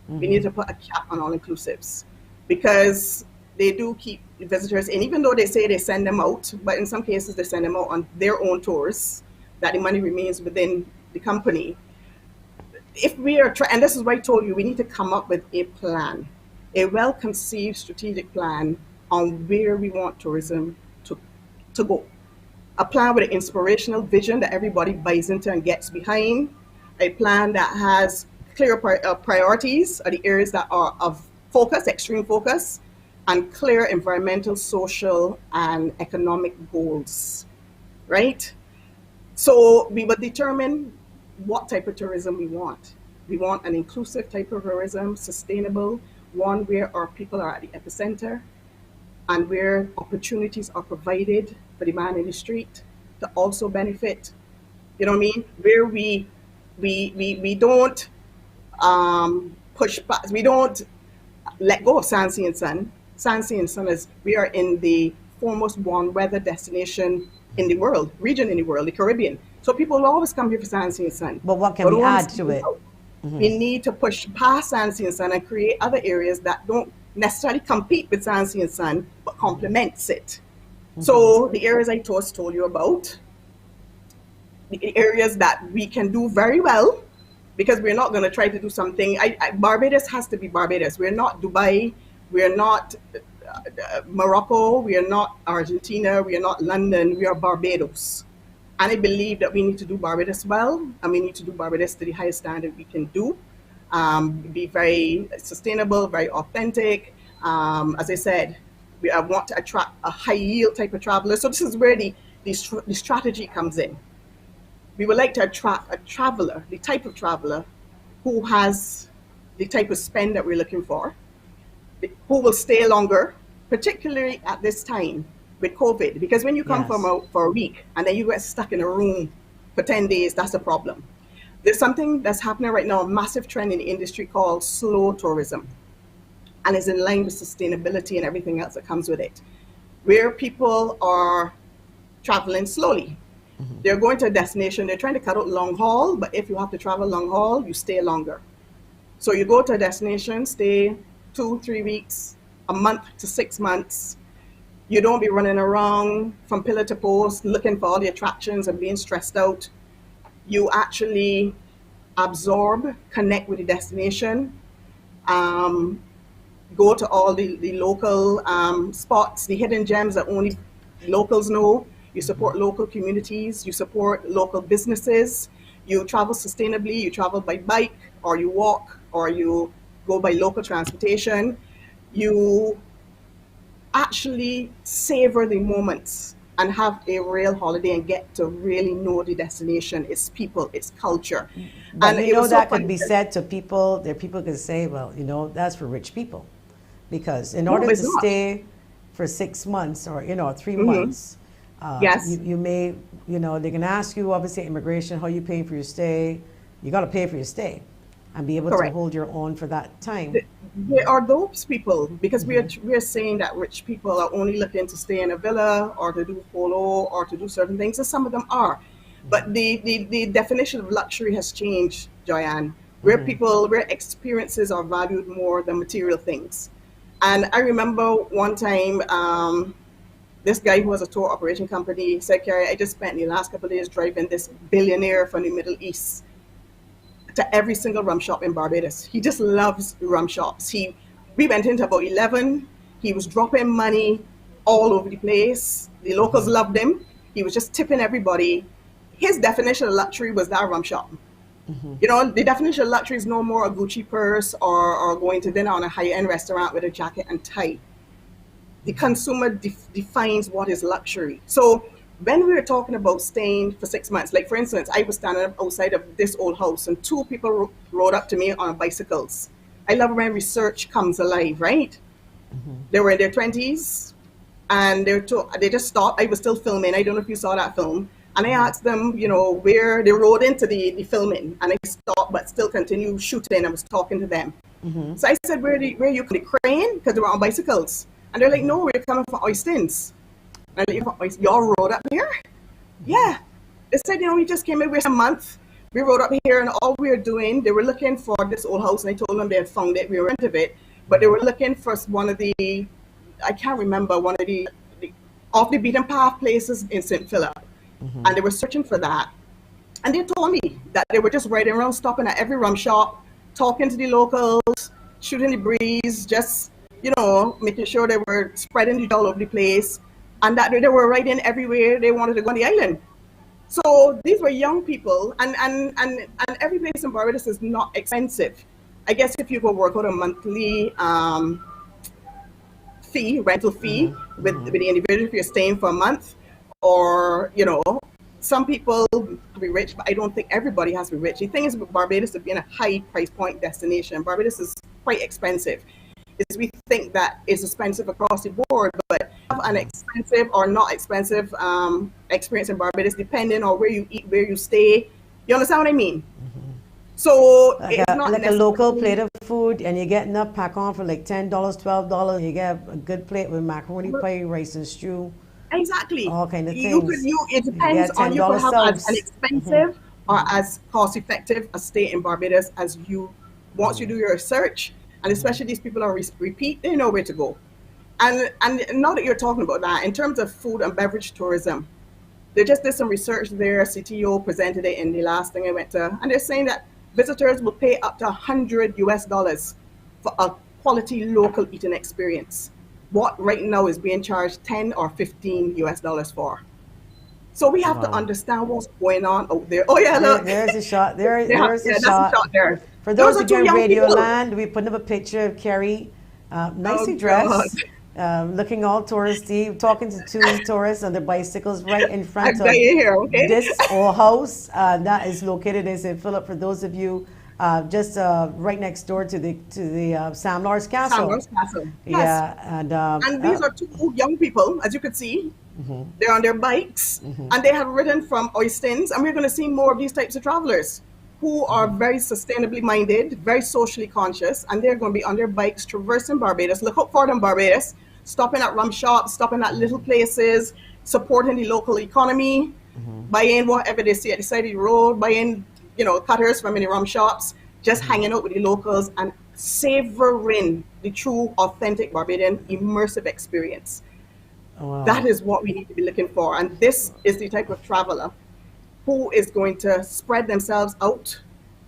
We need to put a cap on all-inclusives, because they do keep visitors in, even though they say they send them out, but in some cases they send them out on their own tours, that the money remains within the company. If we are and this is why I told you, we need to come up with a plan, a well-conceived strategic plan on where we want tourism to go. A plan with an inspirational vision that everybody buys into and gets behind. A plan that has clear priorities, are the areas that are of focus, extreme focus, and clear environmental, social, and economic goals, right? So we will determine what type of tourism we want. We want an inclusive type of tourism, sustainable, one where our people are at the epicenter, and where opportunities are provided for the man in the street to also benefit. You know what I mean? Where we don't push back, we don't let go of Sansi and Sun. Sansi and Sun is, we are in the foremost warm weather destination in the world, region in the world, the Caribbean. So people will always come here for Sansi and Sun. But what can we add to it? We need to push past Sansi and Sun and create other areas that don't necessarily compete with Sansi and Sun, but complements it. So the areas I just told you about, the areas that we can do very well, because we're not going to try to do something. Barbados has to be Barbados. We're not Dubai. We're not Morocco. We are not Argentina. We are not London. We are Barbados. And I believe that we need to do Barbados well, and we need to do Barbados to the highest standard we can do. Be very sustainable, very authentic. As I said, I want to attract a high yield type of traveler. So this is where the strategy comes in. We would like to attract a traveler, the type of traveler who has the type of spend that we're looking for, who will stay longer, particularly at this time with COVID. Because when you come for a week and then you get stuck in a room for 10 days, that's a problem. There's something that's happening right now, a massive trend in the industry called slow tourism. And it's in line with sustainability and everything else that comes with it, where people are traveling slowly. They're going to a destination, they're trying to cut out long haul, but if you have to travel long haul, you stay longer. So you go to a destination, stay 2-3 weeks, a month to 6 months. You don't be running around from pillar to post, looking for all the attractions and being stressed out. You actually absorb, connect with the destination, go to all the local spots, the hidden gems that only locals know. You support local communities, you support local businesses, you travel sustainably, you travel by bike, or you walk, or you go by local transportation, you actually savor the moments and have a real holiday and get to really know the destination, its people, its culture. But And you it know was so that funny. could be said to people. There, people could say, "Well, you know, that's for rich people," because in No, order it's to not. stay for 6 months or 3 months, Yes, you may, they can ask you obviously at immigration how you paying for your stay. You got to pay for your stay, and be able to correct. hold your own for that time. There are those people because we are saying that rich people are only looking to stay in a villa or to do polo or to do certain things, and some of them are. But the definition of luxury has changed, Joyanne, where experiences are valued more than material things. And I remember one time, this guy who has a tour operation company said, Kerry, I just spent the last couple of days driving this billionaire from the Middle East to every single rum shop in Barbados. He just loves rum shops. We went into about 11. He was dropping money all over the place. The locals loved him. He was just tipping everybody. His definition of luxury was that rum shop. The definition of luxury is no more a Gucci purse or going to dinner on a high-end restaurant with a jacket and tie. The consumer defines what is luxury. So when we were talking about staying for 6 months, like for instance, I was standing outside of this old house and two people rode up to me on bicycles. I love when research comes alive, right? They were in their 20s and they just stopped. I was still filming. I don't know if you saw that film. And I asked them, where they rode into the filming, and I stopped but still continued shooting. I was talking to them. So I said, where are you from? The Crane? Because they were on bicycles. And they're like, no, we're coming from Oystins. And I'm like, y'all rode up here? Yeah. They said, we just came in, we're a month. We rode up here and all we were doing, they were looking for this old house and I told them they had found it, we were into it. But they were looking for one of the, I can't remember, one of the off the beaten path places in St. Philip. And they were searching for that. And they told me that they were just riding around, stopping at every rum shop, talking to the locals, shooting the breeze, just, making sure they were spreading the all over the place. And that they were riding everywhere they wanted to go on the island. So these were young people, and every place in Barbados is not expensive. I guess if you go work out a monthly rental fee with the individual if you're staying for a month, or some people could be rich, but I don't think everybody has to be rich. The thing is with Barbados is being a high price point destination. Barbados is quite expensive. We think that it's expensive across the board, but have an expensive or not expensive experience in Barbados depending on where you eat, where you stay. You understand what I mean? So Like it's not a local necessarily plate of food, and you get enough pack on for like $10, $12. You get a good plate with macaroni pie, rice and stew, exactly. all kind of You could things. it You depends get on you could $10 have as an subs. expensive or as cost effective a stay in Barbados as you once you do your research, and especially these people are repeat, they know where to go. And now that you're talking about that, in terms of food and beverage tourism, they just did some research there. CTO presented it in the last thing I went to, and they're saying that visitors will pay up to $100 for a quality local eating experience. What right now is being charged 10 or $15 for. So we have to Wow. understand what's going on out there. Oh yeah, look, There's a shot. There's a yeah, that's a shot. shot there. For Those those are of you two in young Radio people. Land, we put up a picture of Kerry, nicely Oh God, dressed, looking all touristy, talking to two tourists on their bicycles right in front I've got of you here, okay? this old house that is located in St. Philip. For those of you just right next door to the Sam Lars Castle. Sandals Castle. Yes. Yeah, And these are two young people, as you could see. They're on their bikes, and they have ridden from Oystins, and we're going to see more of these types of travelers who are very sustainably minded, very socially conscious, and they're going to be on their bikes traversing Barbados. Look out for them, Barbados, stopping at rum shops, stopping at little places, supporting the local economy, buying whatever they see at the side of the road, buying, cutters from any rum shops, just hanging out with the locals and savoring the true, authentic Barbadian immersive experience. wow. That is what we need to be looking for. And this is the type of traveler who is going to spread themselves out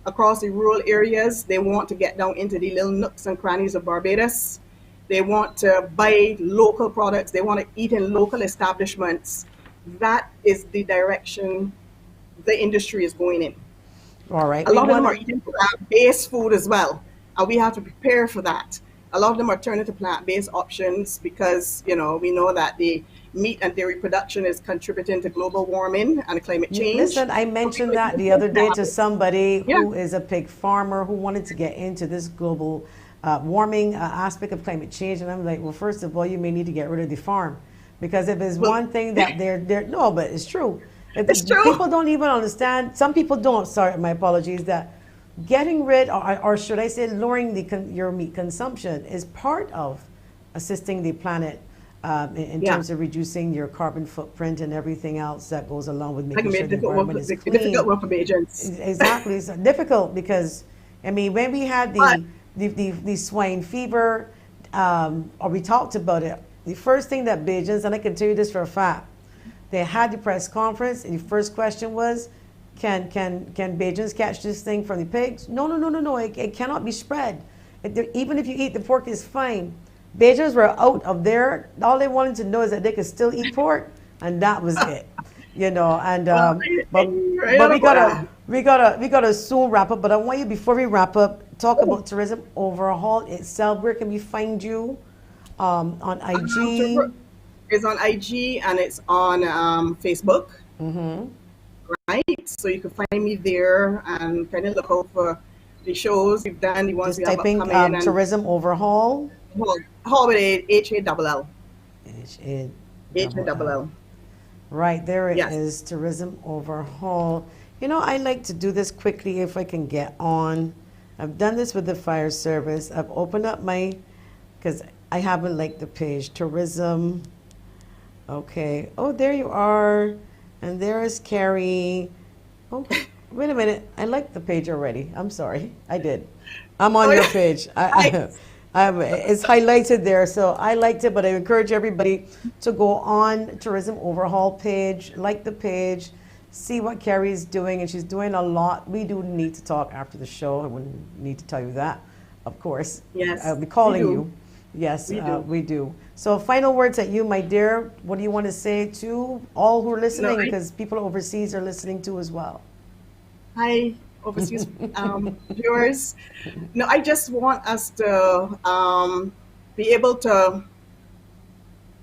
across the rural areas. They want to get down into the little nooks and crannies of Barbados. They want to buy local products. They want to eat in local establishments. That is the direction the industry is going in. All right. A lot of them are eating plant-based food as well. and we have to prepare for that. A lot of them are turning to plant-based options because, we know that the meat and dairy production is contributing to global warming and climate change. Listen, I So mentioned people that need the to other change day their to habits. somebody Yeah, who is a pig farmer who wanted to get into this global warming aspect of climate change. And I'm like, well, first of all, you may need to get rid of the farm. Because if it's well, one thing that they're no, but it's true. If it's true. people don't even understand, some people don't, sorry, my apologies, that getting rid, or should I say lowering your meat consumption is part of assisting the planet in Yeah, terms of reducing your carbon footprint and everything else that goes along with I making can sure make the difficult one environment for is the difficult clean. one for Bajans. Exactly, it's difficult because, I mean, when we had But the swine fever, or we talked about it, the first thing that Bajans, and I can tell you this for a fact, they had the press conference, and the first question was, can Bajans catch this thing from the pigs? No, no, no, no, no. It cannot be spread. Even if you eat the pork, is fine. Bajans were out of there. All they wanted to know is that they could still eat pork, and that was it. And well, but right but on we about gotta that. we gotta we gotta soon wrap up. But I want you, before we wrap up, talk about tourism overhaul itself. Where can we find you? On IG. Tour is on IG and it's on Facebook, right? So you can find me there and kind of look out for the shows we've done, the ones Just we have type in upcoming, and tourism overhaul. Holiday HALL. H-A double L. HALL. Right, there it Yes. is, tourism overhaul. I like to do this quickly if I can get on. I've done this with the fire service. I've opened up because I haven't liked the page, tourism. Okay. Oh, there you are. And there is KERRY. Oh, wait a minute. I liked the page already. I'm sorry. I did. I'm on Oh, your yeah. page. Nice. It's highlighted there, so I liked it, but I encourage everybody to go on Tourism Overhaul page, like the page, see what KERRY's doing, and she's doing a lot. We do need to talk after the show. I wouldn't need to tell you that, of course. Yes, I'll be we calling do. you. Yes, We do. we do. So final words at you, my dear. What do you want to say to all who are No, listening? I, Because people overseas are listening too as well. Hi, overseas viewers. No, I just want us to be able to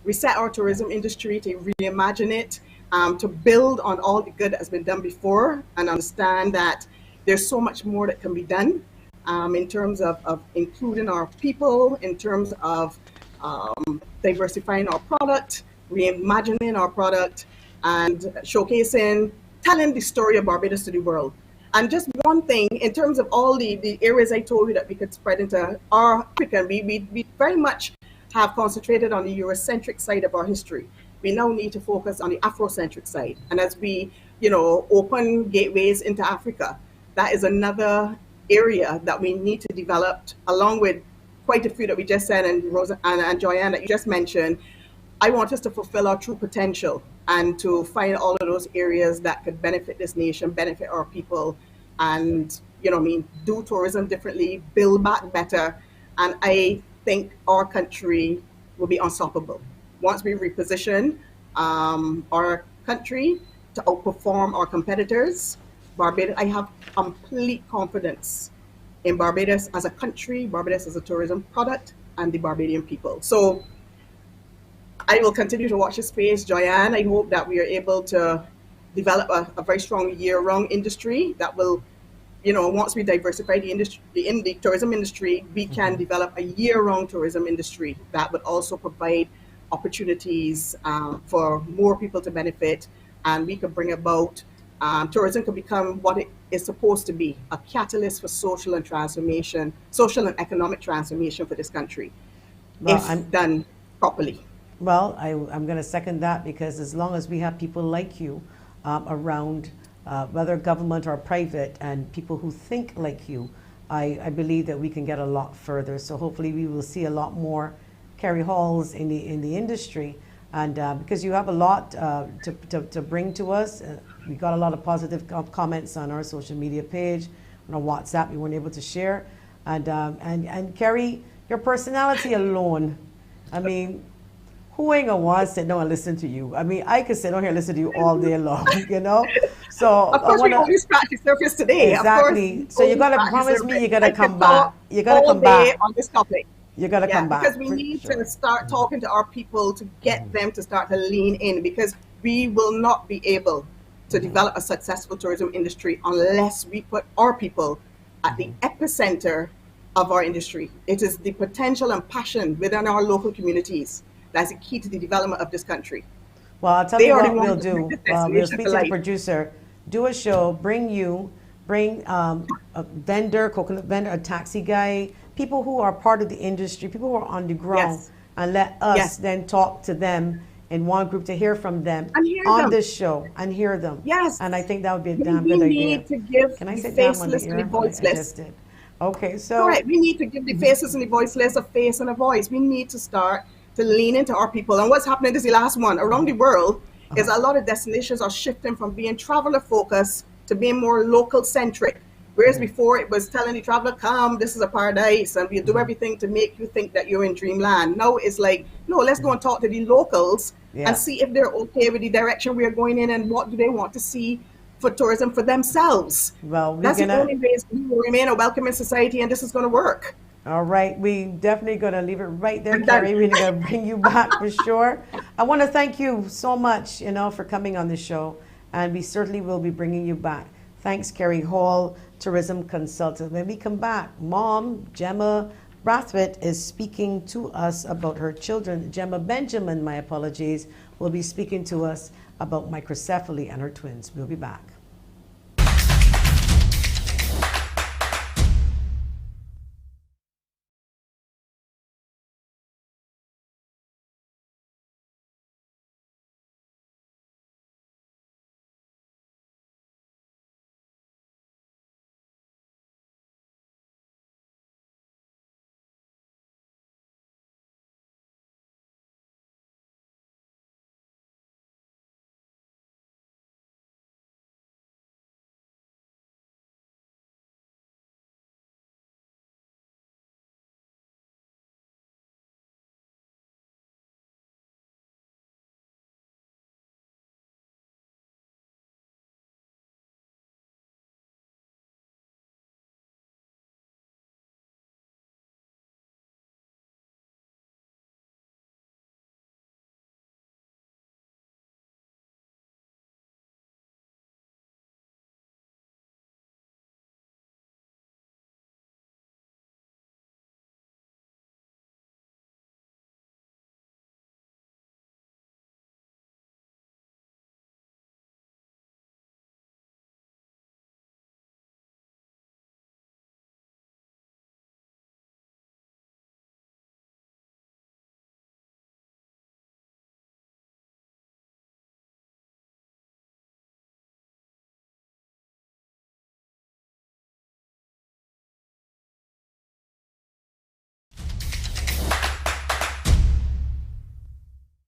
reset our tourism industry, to reimagine it, to build on all the good that has been done before, and understand that there's so much more that can be done in terms of including our people, in terms of diversifying our product, reimagining our product, and showcasing, telling the story of Barbados to the world. And just one thing, in terms of all the areas I told you that we could spread into our African, we very much have concentrated on the Eurocentric side of our history. We now need to focus on the Afrocentric side. And as we, open gateways into Africa, that is another area that we need to develop, along with quite a few that we just said, and Rosa and Joyanne that you just mentioned. I want us to fulfill our true potential and to find all of those areas that could benefit this nation, benefit our people, and do tourism differently, build back better. And I think our country will be unstoppable once we reposition our country to outperform our competitors. Barbados, I have complete confidence in Barbados as a country, Barbados as a tourism product, and the Barbadian people. So I will continue to watch this space, Joyanne. I hope that we are able to develop a very strong year-round industry that will, once we diversify the industry, in the tourism industry, we can develop a year-round tourism industry that would also provide opportunities for more people to benefit, and we could bring about tourism could become what it is supposed to be, a catalyst for social and economic transformation for this country, Well, if I'm done properly. I'm going to second that, because as long as we have people like you around, whether government or private, and people who think like you, I believe that we can get a lot further. So hopefully we will see a lot more KERRY halls in the industry, and because you have a lot to bring to us. We got a lot of positive comments on our social media page, on our WhatsApp we weren't able to share, and KERRY, your personality alone, I mean, who ain't gonna want to sit down and listen to you? I mean, I could sit down here and listen to you all day long, So Of I course, want we to only scratch the surface today. Of course, exactly. we So you only got to scratch the promise me surface. you're I gonna could come back. talk You're gonna all come day back. on this topic. You're gonna Yeah, come back because we for need to sure. start talking to our people to get them to start to lean in because we will not be able to develop a successful tourism industry unless we put our people at the epicenter of our industry. It is the potential and passion within our local communities that's the key to the development of this country. Well, I'll tell They you are the what ones we'll that bring do. this We'll destination speak to to the life. producer, do a show, bring a vendor, coconut vendor, a taxi guy, people who are part of the industry, people who are on the ground, Yes, and let us yes. then talk to them in one group to hear from them And hear on them. this show and hear them. Yes. And I think that would be a We, damn we good idea. need to give Can I the say damn on the faceless and the air? I voiceless. just did. Okay, so Correct. We need to give the faces and the voiceless a face and a voice. We need to start to lean into our people. And what's happening, this is the last one, around the world, is a lot of destinations are shifting from being traveler focused to being more local centric. Whereas before it was telling the traveler, come, this is a paradise, and we'll do everything to make you think that you're in dreamland. Now it's like, no, let's go and talk to the locals and yeah. see if they're okay with the direction we're going in and what do they want to see for tourism for themselves. Well, we're That's the gonna. only way we will remain a welcoming society, and this is going to work. All right, we definitely gonna leave it right there, I'm done. Kerry. We're gonna bring you back for sure. I want to thank you so much, for coming on the show, and we certainly will be bringing you back. Thanks, Kerry Hall, tourism consultant. When we come back, Mom Gemma Brathwaite is speaking to us about her children. Gemma Benjamin, my apologies, will be speaking to us about microcephaly and her twins. We'll be back.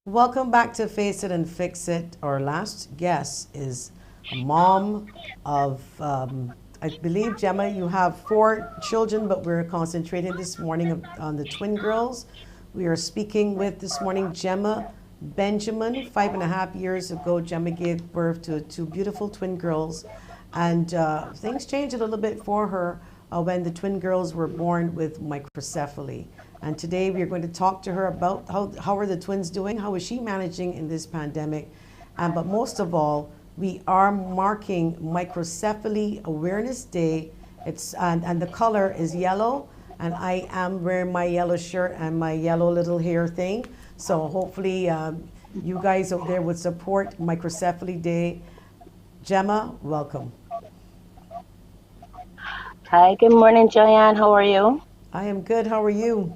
Welcome back to Face It and Fix It. Our last guest is a mom of, I believe, Gemma, you have 4 children, but we're concentrating this morning on the twin girls. We are speaking with this morning Gemma Benjamin. 5.5 years ago, Gemma gave birth to 2 beautiful twin girls. And things changed a little bit for her when the twin girls were born with microcephaly. And today we are going to talk to her about how are the twins doing, how is she managing in this pandemic, but most of all, we are marking Microcephaly Awareness Day. And the color is yellow, and I am wearing my yellow shirt and my yellow little hair thing. So hopefully you guys out there would support Microcephaly Day. Gemma, welcome. Hi, good morning, Joanne. How are you? I am good. How are you?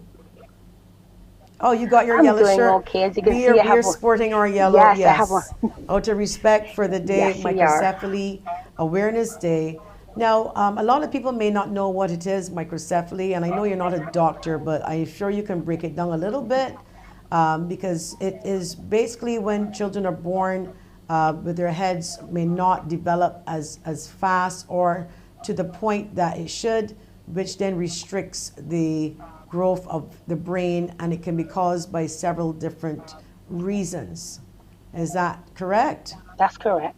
Oh, you got your I'm yellow doing shirt. okay. As you can see, I We are have one. sporting our yellow. Yes, I have one. Yes. Out of respect for the day, Yes, we are. Microcephaly Awareness Day. Now, a lot of people may not know what it is, microcephaly, and I know you're not a doctor, but I'm sure you can break it down a little bit because it is basically when children are born with their heads may not develop as fast or to the point that it should, which then restricts the growth of the brain, and it can be caused by several different reasons. Is that correct? That's correct.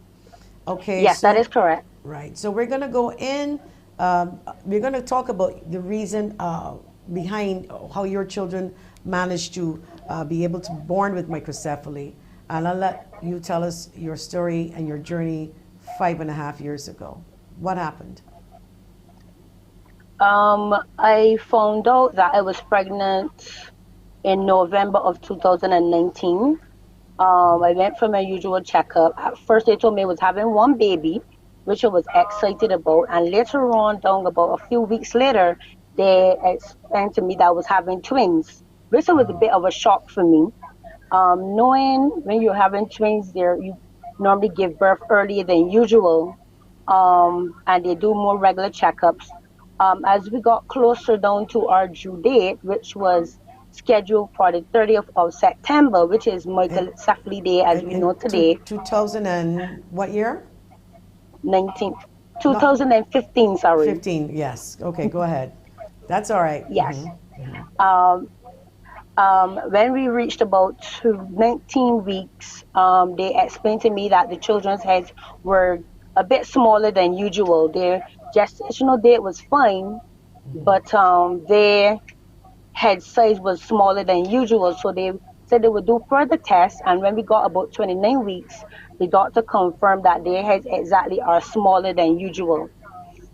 Okay, Yes, that is so correct. right. So we're gonna go in. We're gonna talk about the reason behind how your children managed to be able to born with microcephaly, and I'll let you tell us your story and your journey 5.5 years ago. What happened? I found out that I was pregnant in November of 2019. I went for my usual checkup. At first, they told me I was having one baby, which I was excited about. And later on, down about a few weeks later, they explained to me that I was having twins, which was a bit of a shock for me. Knowing when you're having twins, there you normally give birth earlier than usual, and they do more regular checkups. As we got closer down to our due date, which was scheduled for the 30th of September, which is In, Microcephaly Day as we know today, 2000 and what year? 19, Not 2015, sorry. 15. Yes. Okay, go ahead. That's all right. Yes. Um, when we reached about 19 weeks, they explained to me that the children's heads were a bit smaller than usual. Their gestational date was fine, but their head size was smaller than usual. So they said they would do further tests. And when we got about 29 weeks, the doctor confirmed that their heads exactly are smaller than usual.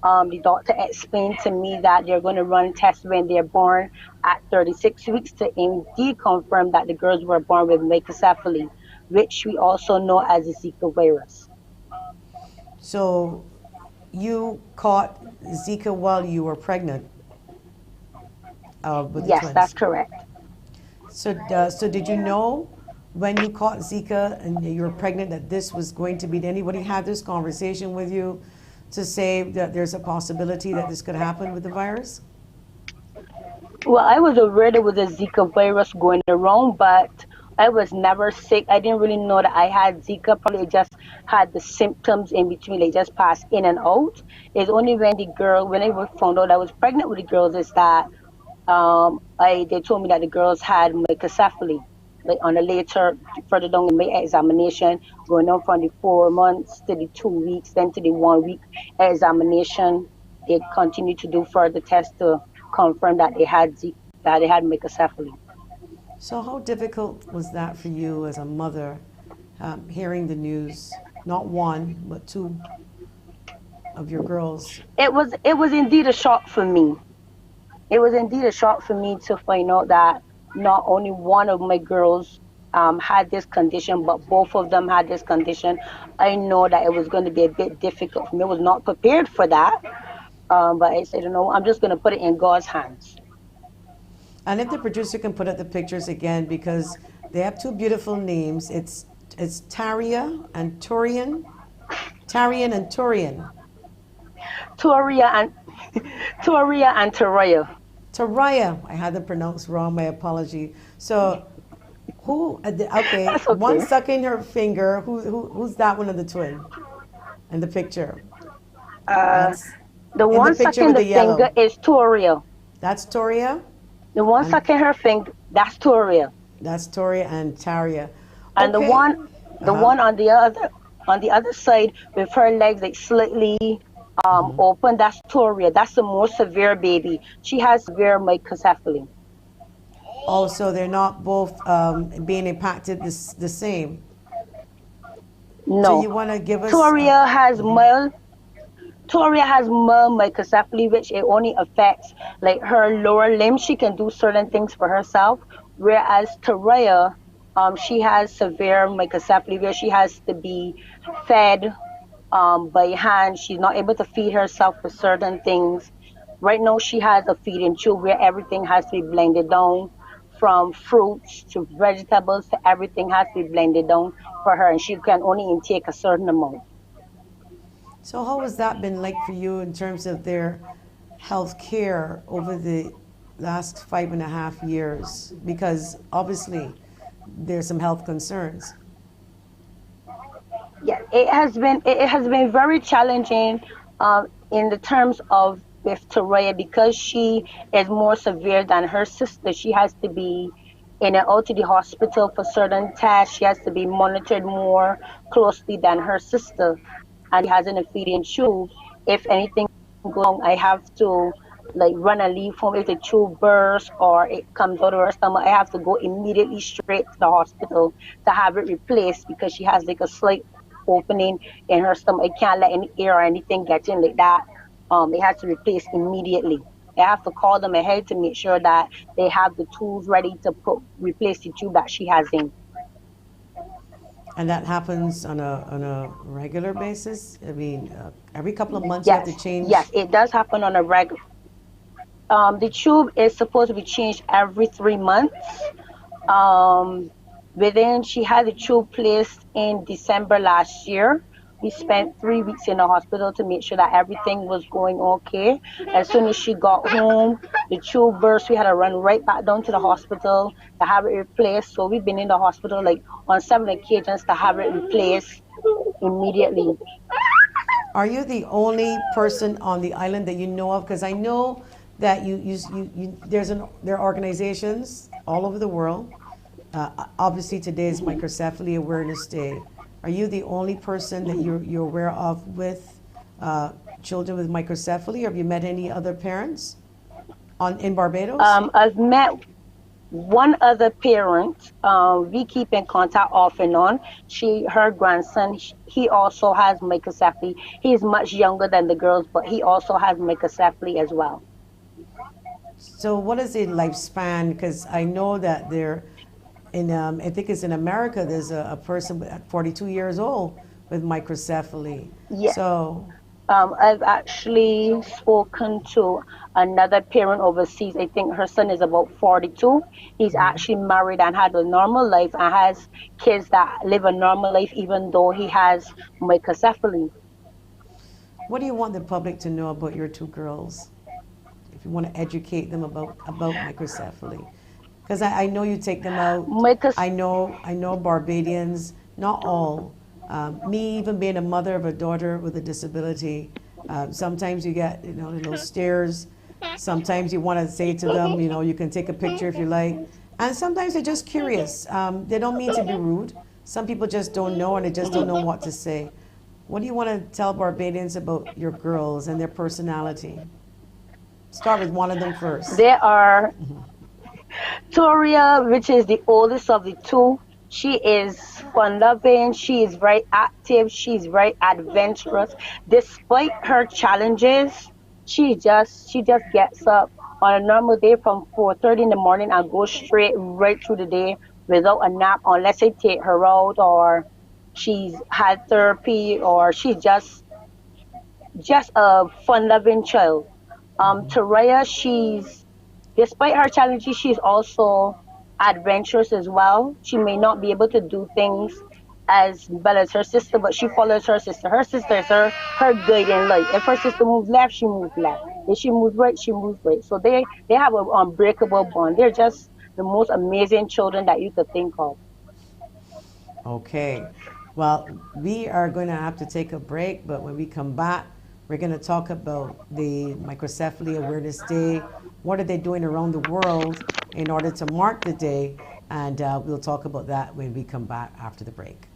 The doctor explained to me that they're going to run tests when they're born at 36 weeks to indeed confirm that the girls were born with microcephaly, which we also know as the Zika virus. So you caught Zika while you were pregnant with the Yes, that's twins. correct. So did you know when you caught Zika and you were pregnant that this was going to be? Did anybody have this conversation with you to say that there's a possibility that this could happen with the virus? Well, I was aware there was a Zika virus going around, but I was never sick. I didn't really know that I had Zika. Probably just had the symptoms in between. They just passed in and out. It's only when when I found out I was pregnant with the girls, is that I they told me that the girls had microcephaly. Like on a later, further down in my examination, going on from the 4 months to the 2 weeks, then to the 1 week examination, they continued to do further tests to confirm that that they had microcephaly. So how difficult was that for you as a mother, hearing the news, not one but two of your girls? It was indeed a shock for me. It was indeed a shock for me to find out that not only one of my girls had this condition, but both of them had this condition. I know that it was going to be a bit difficult for me. I was not prepared for that, but I said, I'm just going to put it in God's hands. And if the producer can put up the pictures again, because they have two beautiful names. It's Taria and Torian. Tarian and Torian. Toria and Toria and Taraya. Taraya. I had them pronounced wrong. My apology. So okay, That's one okay. sucking her finger. Who's that one of the twin in the picture? Uh, That's the in the one picture sucking with the the finger yellow. is Toria. That's Toria. The one And sucking her finger, that's Toria. that's Toria and Taria. And Okay. the one on the other side with her legs like slightly open, that's Toria. That's the more severe baby. She has severe microcephaly. Also, they're not both being impacted the same. So No. you want to give us? Toria has mild Toria has mild microcephaly, which it only affects like her lower limb. She can do certain things for herself, whereas Toria, she has severe microcephaly where she has to be fed by hand. She's not able to feed herself for certain things. Right now, she has a feeding tube where everything has to be blended down, from fruits to vegetables to everything has to be blended down for her, and she can only intake a certain amount. So how has that been like for you in terms of their health care over the last 5.5 years? Because obviously there's some health concerns. Yeah, it has been very challenging in the terms of with Toraya because she is more severe than her sister. She has to be in and out to the hospital for certain tests. She has to be monitored more closely than her sister. and she has in a feeding tube, if anything goes wrong, I have to like run a leave home. If the tube bursts or it comes out of her stomach, I have to go immediately straight to the hospital to have it replaced because she has like a slight opening in her stomach. It can't let any air or anything get in like that. It has to replace immediately. I have to call them ahead to make sure that they have the tools ready to replace the tube that she has in. And that happens on a regular basis? I mean, every couple of months you have to Yes, change? yes, it does happen on a regular. The tube is supposed to be changed every 3 months. Um, within, she had the tube placed in December last year. We spent 3 weeks in the hospital to make sure that everything was going okay. As soon as she got home, the tube burst. We had to run right back down to the hospital to have it replaced. So we've been in the hospital like on 7 occasions to have it replaced immediately. Are you the only person on the island that you know of? Because I know that there are organizations all over the world. Obviously, today is Microcephaly Awareness Day. Are you the only person that you're aware of with children with microcephaly? Or have you met any other parents in Barbados? I've met one other parent. We keep in contact off and on. Her grandson, he also has microcephaly. He's much younger than the girls, but he also has microcephaly as well. So, what is the lifespan? Because I know that I think it's in America, there's a person at 42 years old with microcephaly. Yeah. So, I've actually spoken to another parent overseas. I think her son is about 42. He's actually married and had a normal life and has kids that live a normal life even though he has microcephaly. what do you want the public to know about your two girls? If you want to educate them about microcephaly, because I know you take them out. Microcephaly. I know Barbadians, not all. Me, even being a mother of a daughter with a disability, sometimes you get little stares. Sometimes you want to say to them, you can take a picture if you like, and sometimes they're just curious. They don't mean to be rude. Some people just don't know, and they just don't know what to say. What do you want to tell Barbadians about your girls and their personality? Start with one of them first. There are Toria, which is the oldest of the two. She is fun loving, she is very active, she's very adventurous. Despite her challenges, she just gets up on a normal day from 4:30 in the morning and goes straight right through the day without a nap unless I take her out or she's had therapy or she's just a fun loving child. Toraya, despite her challenges, she's also adventurous as well. She may not be able to do things as well as her sister, but she follows her sister. Her sister is her guiding light. If her sister moves left, she moves left. If she moves right, she moves right. So they have an unbreakable bond. They're just the most amazing children that you could think of. Okay. Well, we are going to have to take a break, but when we come back, we're going to talk about the Microcephaly Awareness Day. What are they doing around the world in order to mark the day? And we'll talk about that when we come back after the break.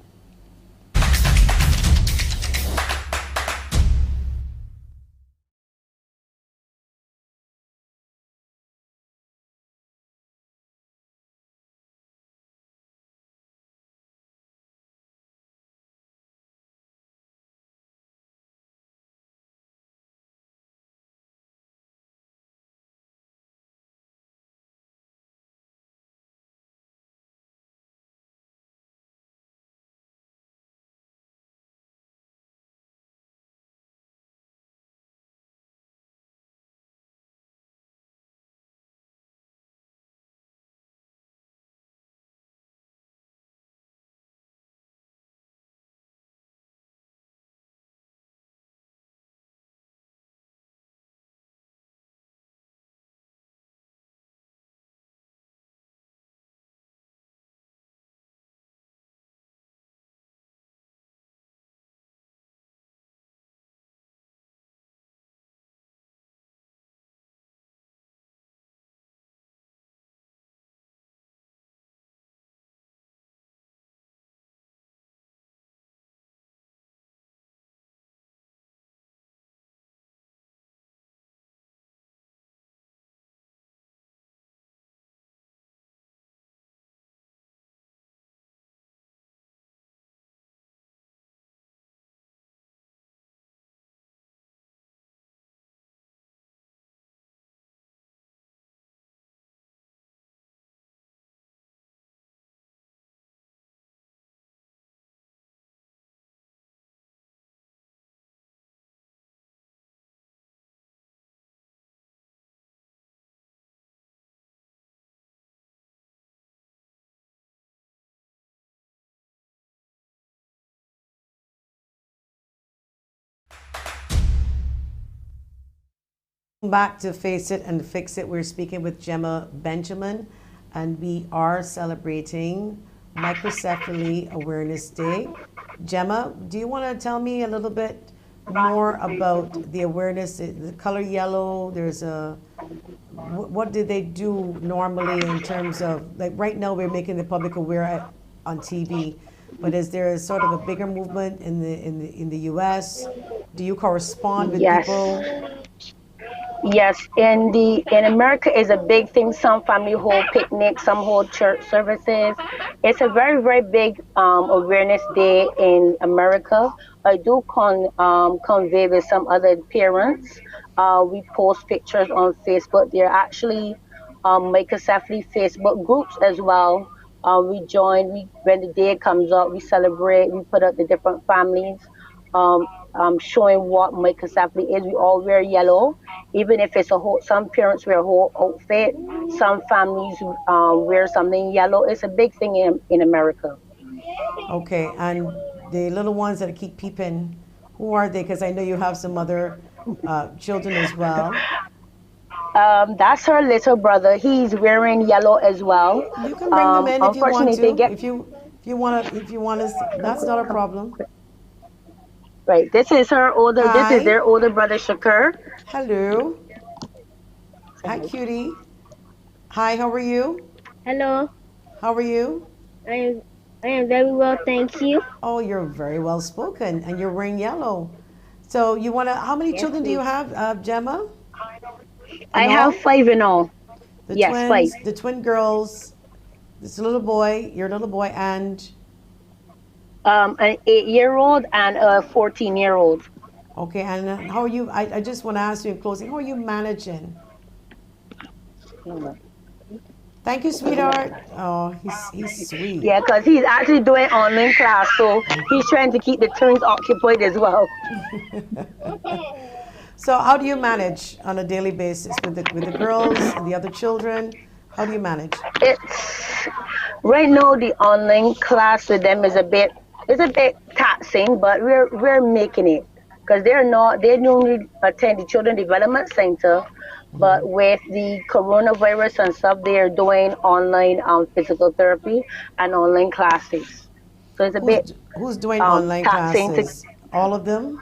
Back to Face It and Fix It. We're speaking with GEMMA Benjamin, and we are celebrating Microcephaly Awareness Day. GEMMA, do you want to tell me a little bit more about the awareness? The color yellow, there's a, what do they do normally in terms of, like right now we're making the public aware on TV, but is there a sort of a bigger movement in the US? Do you correspond with Yes. people? Yes, in America is a big thing. Some family hold picnics, some hold church services. It's a very very big awareness day in America. I do convey with some other parents. We post pictures on Facebook. There are actually Microcephaly Facebook groups as well. We join. We when the day comes up, we celebrate. We put up the different families. Um, Showing what Microcephaly is. We all wear yellow, even if it's a whole. Some parents wear a whole outfit. Some families wear something yellow. It's a big thing in America. Okay, and the little ones that keep peeping, who are they? Because I know you have some other children as well. That's her little brother. He's wearing yellow as well. You can bring them in if you want Unfortunately, they to. get If you want to, that's not a problem. right. This is her older. This is Hi, their older brother Shakur. hello, hi, cutie. Hi, how are you? Hello, How are you? I am I am very well, thank you. Oh, you're very well spoken, and you're wearing yellow. So you wanna? How many Yes, children do you please. have, Gemma? I In have all, five in all. the Yes, five. twins, the twin girls, this little boy, your little boy, and An 8-year-old and a 14-year-old. okay. And how are you? I just want to ask you in closing. How are you managing? Thank you, sweetheart. Oh, he's sweet. Yeah, because he's actually doing online class, so he's trying to keep the twins occupied as well. So how do you manage on a daily basis with the girls and the other children? How do you manage? It's right now the online class with them is a bit taxing, but we're making it because they only attend the Children Development Center, but with the coronavirus and stuff, they are doing online physical therapy and online classes. So it's a Who's bit who's doing online taxing to classes? All of them?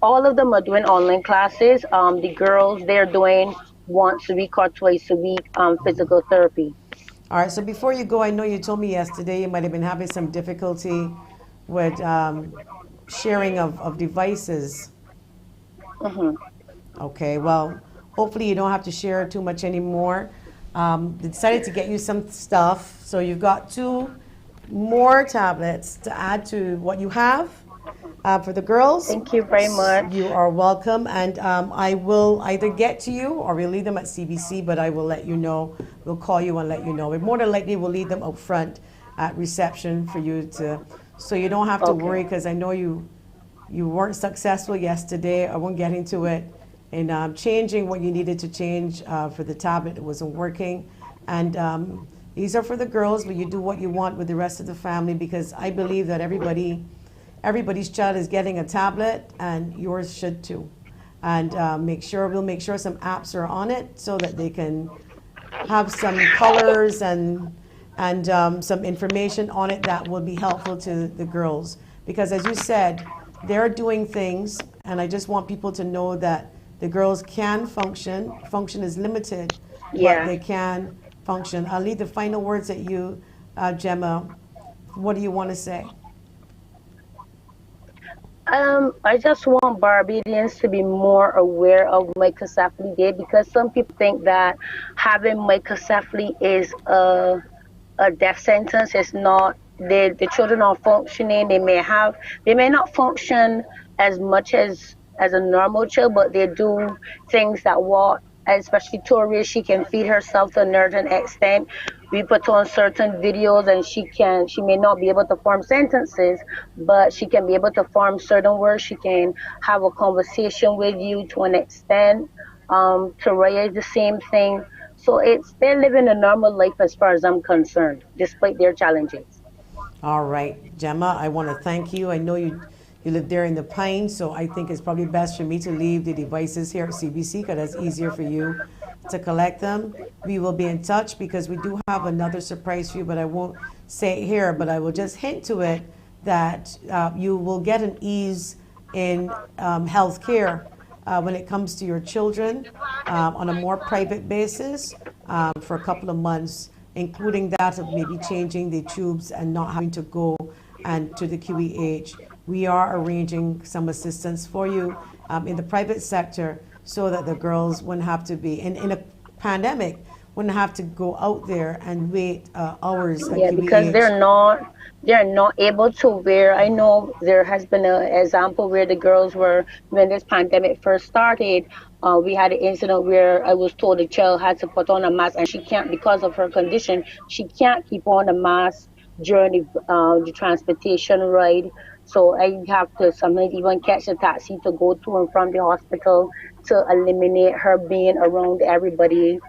all of them are doing online classes. The girls they're doing once a week or twice a week physical therapy. All right. So before you go, I know you told me yesterday you might have been having some difficulty with sharing of devices. Hmm. Okay. Well, hopefully you don't have to share too much anymore. They decided to get you some stuff, so you've got two more tablets to add to what you have. For the girls, Thank you very much. you are welcome, and I will either get to you or we'll leave them at CBC, but I will let you know. We'll call you and let you know. But more than likely, we'll leave them up front at reception for you to, so you don't have to Okay. worry, because I know you weren't successful yesterday. I won't get into it. In changing what you needed to change for the tablet, it wasn't working. And these are for the girls, but you do what you want with the rest of the family, because I believe that everybody's child is getting a tablet, and yours should too. And we'll make sure some apps are on it so that they can have some colors and some information on it that will be helpful to the girls. Because as you said, they're doing things, and I just want people to know that the girls can function. Function is limited, but Yeah. they can function. I'll leave the final words at you, Gemma. What do you want to say? I just want Barbadians to be more aware of microcephaly day because some people think that having microcephaly is a death sentence. It's not. The children are functioning. They may not function as much as a normal child, but they do things that what especially Tori, she can feed herself to a certain extent. We put on certain videos and she may not be able to form sentences, but she can be able to form certain words. She can have a conversation with you to an extent. Toraya is the same thing. So they're living a normal life as far as I'm concerned, despite their challenges. All right, Gemma, I want to thank you. I know you You live there in the Pines, so I think it's probably best for me to leave the devices here at CBC because it's easier for you to collect them. We will be in touch because we do have another surprise for you, but I won't say it here, but I will just hint to it that you will get an ease in health care when it comes to your children on a more private basis for a couple of months, including that of maybe changing the tubes and not having to go and to the QEH. We are arranging some assistance for you in the private sector so that the girls wouldn't have to be in a pandemic, wouldn't have to go out there and wait hours at Yeah, because QEH. they're not able to wear. I know there has been an example where the girls were, when this pandemic first started, we had an incident where I was told the child had to put on a mask, and she can't, because of her condition, she can't keep on a mask during the transportation ride. So I have to sometimes even catch a taxi to go to and from the hospital to eliminate her being around everybody,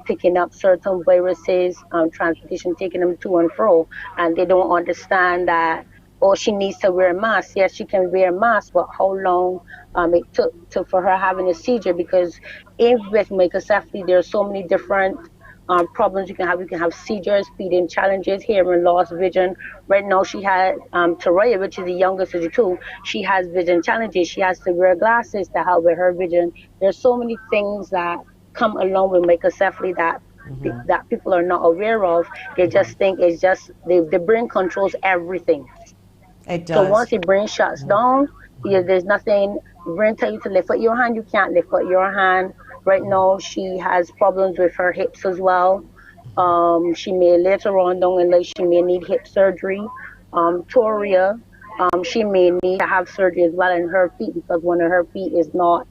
picking up certain viruses, transportation, taking them to and fro, and they don't understand that. Oh, she needs to wear a mask. Yes, she can wear a mask, but how long it took for her having a seizure? Because with microcephaly, there are so many different problems you can have. You can have seizures, feeding challenges, hearing loss, vision. Right now, she had Taraya, which is the youngest of the two. She has vision challenges. She has to wear glasses to help with her vision. There's so many things that come along with microcephaly that people are not aware of. They just think it's just the brain controls everything. It So does. once your brain shuts down, there's nothing. The brain tell you to lift up your hand, you can't lift up your hand. Right now, she has problems with her hips as well. She may later on down in life, she may need hip surgery. Toria, she may need to have surgery as well in her feet because one of her feet is not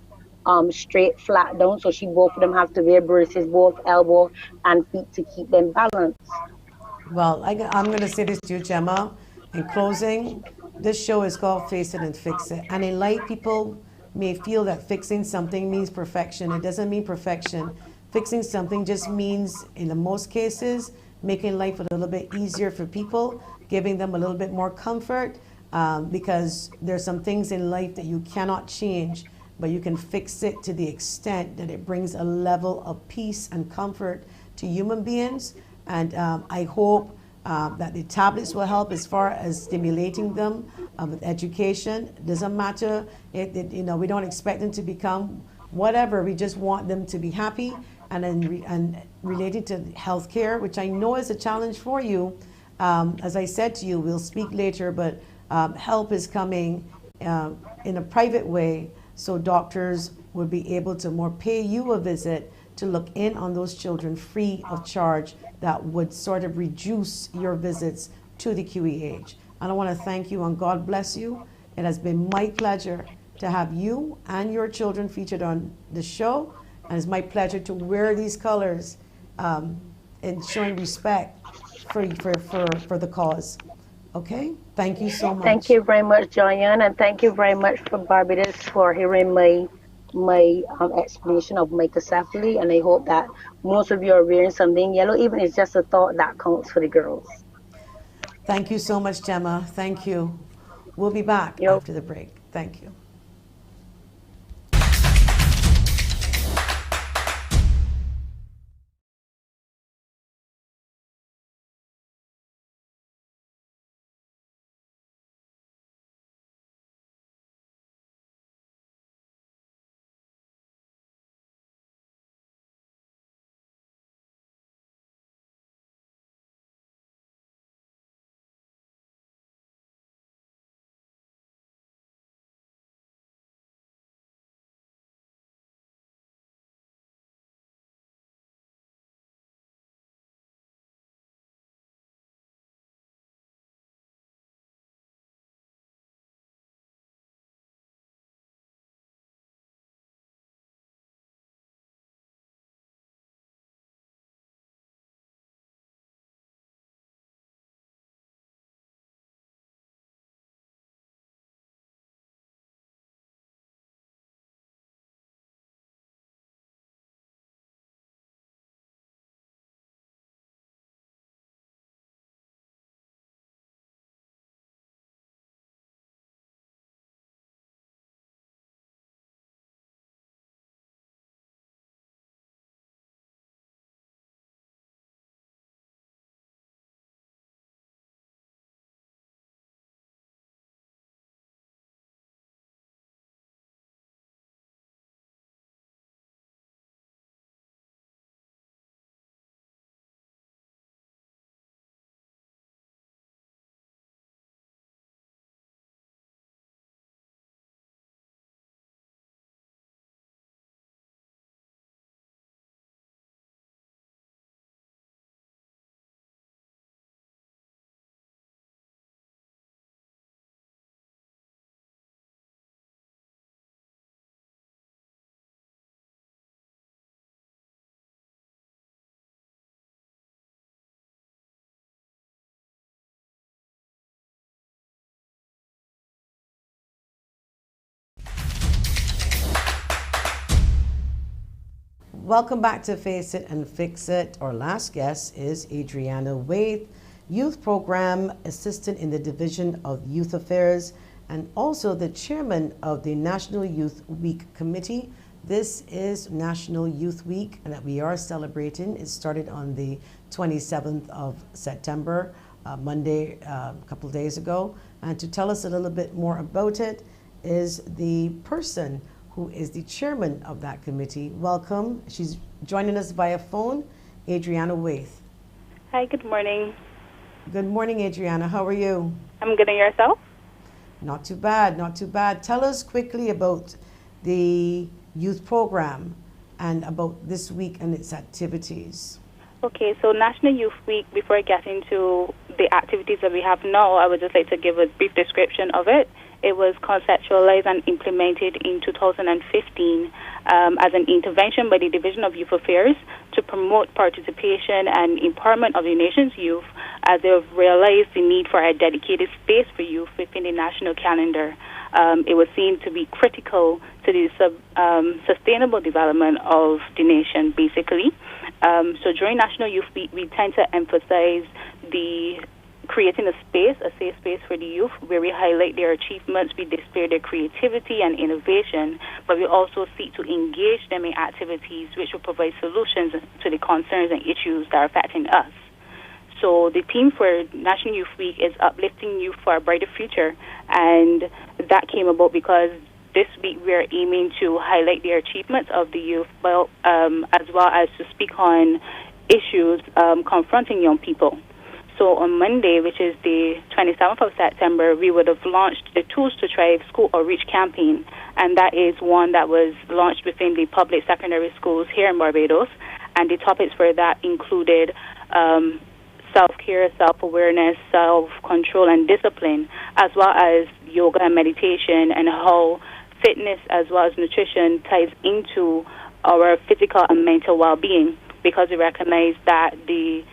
straight flat down. So she both of them have to wear braces, both elbow and feet, to keep them balanced. Well, I'm going to say this to you, Gemma. In closing, this show is called Face It and Fix It. And in life, people may feel that fixing something means perfection. It doesn't mean perfection. Fixing something just means, in the most cases, making life a little bit easier for people, giving them a little bit more comfort, because there's some things in life that you cannot change, but you can fix it to the extent that it brings a level of peace and comfort to human beings. And I hope that the tablets will help as far as stimulating them with education. It doesn't matter, we don't expect them to become whatever. We just want them to be happy. And then and related to healthcare, which I know is a challenge for you. As I said to you, we'll speak later, but help is coming in a private way, so doctors would be able to more pay you a visit to look in on those children free of charge. That would sort of reduce your visits to the QEH. And I want to thank you and God bless you. It has been my pleasure to have you and your children featured on the show. And it's my pleasure to wear these colors in showing respect for the cause. Okay? Thank you so Thank much. you very much, Joanne, and thank you very much for Barbados for hearing my explanation of microcephaly. And I hope that most of you are wearing something yellow, even if it's just a thought that counts for the girls. Thank you so much, Gemma. Thank you. We'll be back You're after the break. Thank you. Welcome back to Face It and Fix It. Our last guest is Adriana Waith, Youth Program Assistant in the Division of Youth Affairs and also the Chairman of the National Youth Week Committee. This is National Youth Week and that we are celebrating. It started on the 27th of September, Monday, a couple of days ago. And to tell us a little bit more about it is the person who is the chairman of that committee. Welcome. She's joining us via phone, Adriana Waith. Hi, good morning. Good morning, Adriana. How are you? I'm good, and yourself? Not too bad, not too bad. Tell us quickly about the youth program and about this week and its activities. Okay, so National Youth Week, before I get into the activities that we have now, I would just like to give a brief description of it. It was conceptualized and implemented in 2015 as an intervention by the Division of Youth Affairs to promote participation and empowerment of the nation's youth as they have realized the need for a dedicated space for youth within the national calendar. It was seen to be critical to the sustainable development of the nation, basically. So during National Youth Week, we tend to emphasize the creating a safe space for the youth where we highlight their achievements, we display their creativity and innovation, but we also seek to engage them in activities which will provide solutions to the concerns and issues that are affecting us. So the theme for National Youth Week is uplifting youth for a brighter future, and that came about because this week we are aiming to highlight the achievements of the youth, as well as to speak on issues confronting young people. So on Monday, which is the 27th of September, we would have launched the Tools to Thrive School Outreach Campaign, and that is one that was launched within the public secondary schools here in Barbados, and the topics for that included self-care, self-awareness, self-control, and discipline, as well as yoga and meditation, and how fitness as well as nutrition ties into our physical and mental well-being, because we recognize that the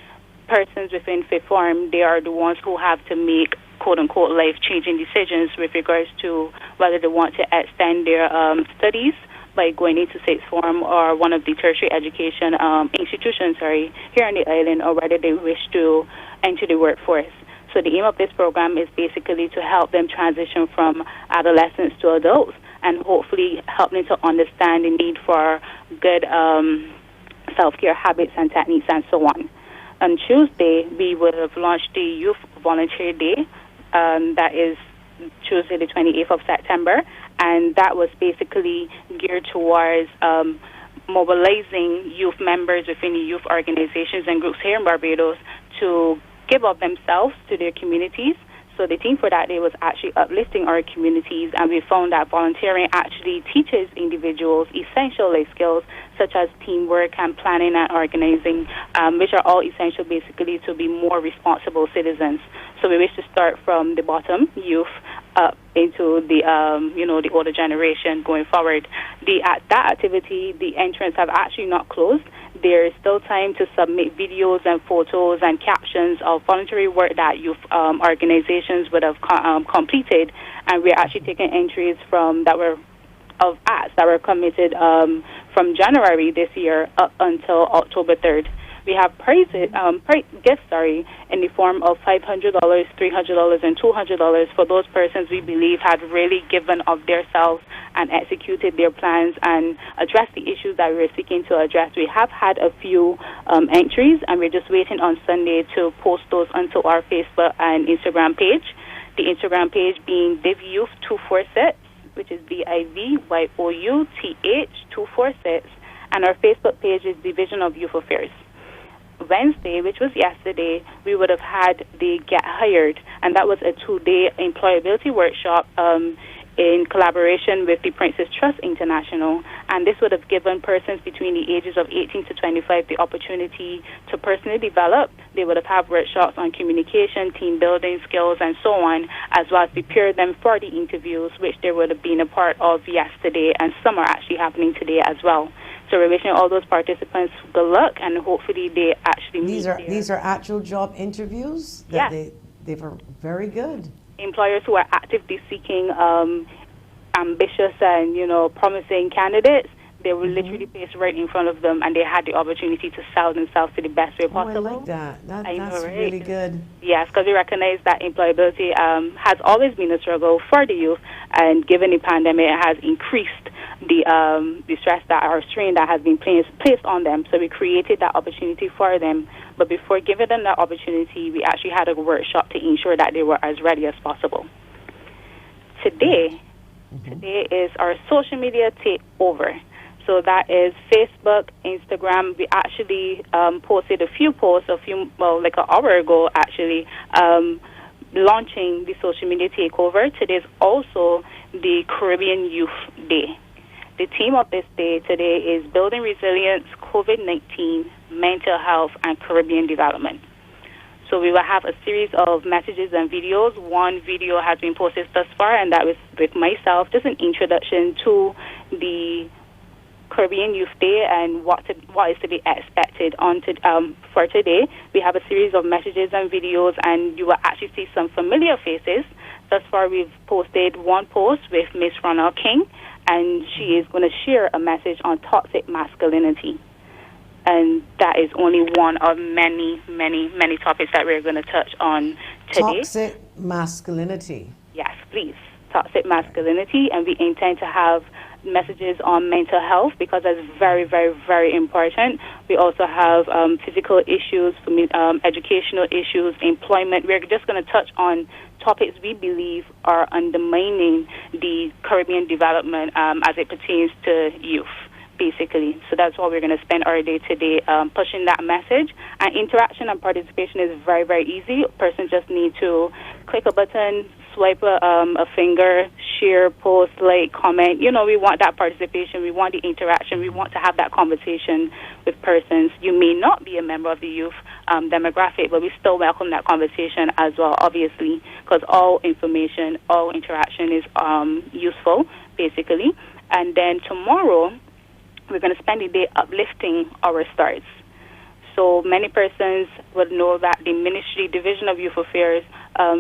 persons within fifth form, they are the ones who have to make quote-unquote life-changing decisions with regards to whether they want to extend their studies by going into sixth form or one of the tertiary education institutions here on the island, or whether they wish to enter the workforce. So the aim of this program is basically to help them transition from adolescents to adults and hopefully help them to understand the need for good self-care habits and techniques and so on. On Tuesday, we would have launched the Youth Volunteer Day. That is Tuesday, the 28th of September, and that was basically geared towards mobilizing youth members within the youth organizations and groups here in Barbados to give of themselves to their communities. So the theme for that day was actually uplifting our communities, and we found that volunteering actually teaches individuals essential life skills such as teamwork and planning and organizing, which are all essential basically to be more responsible citizens. So we wish to start from the bottom, youth, up into the the older generation going forward. That activity, the entrance have actually not closed. There is still time to submit videos and photos and captions of voluntary work that youth organizations would have completed, and we're actually taking entries of acts that were committed from January this year up until October 3rd. We have gifts, in the form of $500, $300, and $200 for those persons we believe had really given of themselves and executed their plans and addressed the issues that we were seeking to address. We have had a few entries, and we're just waiting on Sunday to post those onto our Facebook and Instagram page. The Instagram page being DivYouth246, which is DivYouth 246, and our Facebook page is Division of Youth Affairs. Wednesday, which was yesterday, we would have had the Get Hired, and that was a 2-day employability workshop in collaboration with the Princess Trust International, and this would have given persons between the ages of 18 to 25 the opportunity to personally develop. They would have had workshops on communication, team building skills, and so on, as well as prepare them for the interviews, which there would have been a part of yesterday, and some are actually happening today as well. So we're wishing all those participants good luck, and hopefully they actually meet. These are actual job interviews. They were very good. Employers who are actively seeking ambitious and promising candidates, They were literally placed right in front of them, and they had the opportunity to sell themselves to the best way possible. I like that. That's right? really good. Yes, because we recognize that employability has always been a struggle for the youth, and given the pandemic, it has increased the stress or strain that has been placed on them. So we created that opportunity for them. But before giving them that opportunity, we actually had a workshop to ensure that they were as ready as possible. Today is our social media takeover. So that is Facebook, Instagram. We actually posted a few posts like an hour ago, actually, launching the social media takeover. Today is also the Caribbean Youth Day. The theme of this day today is Building Resilience, COVID-19, Mental Health, and Caribbean Development. So we will have a series of messages and videos. One video has been posted thus far, and that was with myself, just an introduction to the Caribbean Youth Day and what is to be expected for today. We have a series of messages and videos, and you will actually see some familiar faces. Thus far, we've posted one post with Miss Ronald King, and she is going to share a message on toxic masculinity. And that is only one of many, many, many topics that we're going to touch on today. Toxic masculinity. Yes, please. Toxic masculinity. And we intend to have messages on mental health because that's very, very, very important. We also have physical issues, educational issues, employment. We're just going to touch on topics we believe are undermining the Caribbean development as it pertains to youth, basically. So that's what we're going to spend our day today pushing that message. And interaction and participation is very, very easy. A person just needs to click a button, swipe a finger, share, post, like, comment. You know, we want that participation. We want the interaction. We want to have that conversation with persons. You may not be a member of the youth demographic, but we still welcome that conversation as well, obviously, because all information, all interaction is useful, basically. And then tomorrow, we're going to spend the day uplifting our stars. So many persons would know that the Ministry Division of Youth Affairs,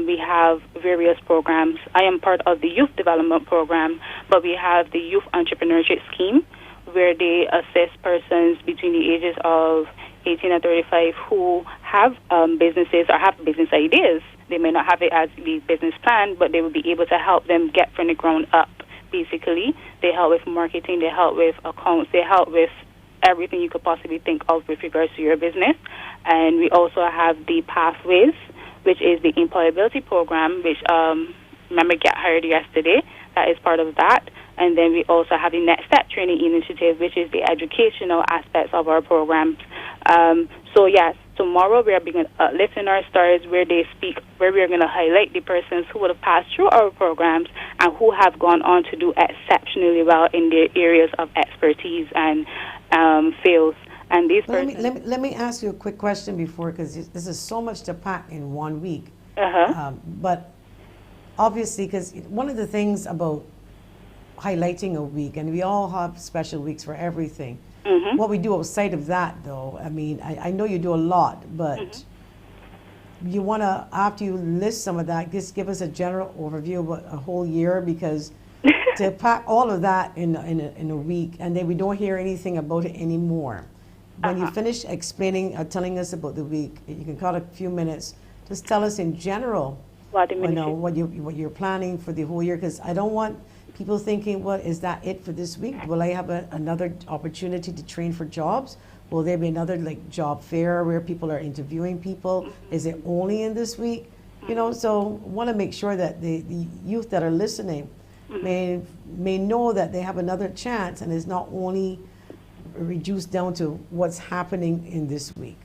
we have various programs. I am part of the Youth Development Program, but we have the Youth Entrepreneurship Scheme, where they assist persons between the ages of 18 and 35 who have businesses or have business ideas. They may not have it as the business plan, but they will be able to help them get from the ground up. Basically, they help with marketing, they help with accounts, they help with everything you could possibly think of with regards to your business. And we also have the Pathways, which is the employability program, which, remember, Get Hired yesterday. That is part of that. And then we also have the Next Step Training Initiative, which is the educational aspects of our programs. So, yes, tomorrow we are beginning lifting our stars where they speak, where we are going to highlight the persons who would have passed through our programs and who have gone on to do exceptionally well in their areas of expertise and fields. And these persons... Let me ask you a quick question before, because this is so much to pack in 1 week. But obviously, because one of the things about highlighting a week, and we all have special weeks for everything. What we do outside of that, though, I mean, I know you do a lot, but you want to, after you list some of that, just give us a general overview of a whole year, because to pack all of that in a week, and then we don't hear anything about it anymore. When you finish explaining, telling us about the week, you can cut a few minutes. Just tell us in general, you know, what you're planning for the whole year, because I don't want people thinking, well, is that it for this week? Will I have another opportunity to train for jobs? Will there be another like job fair where people are interviewing people? Is it only in this week? You know, so want to make sure that the youth that are listening may know that they have another chance, and it's not only reduced down to what's happening in this week.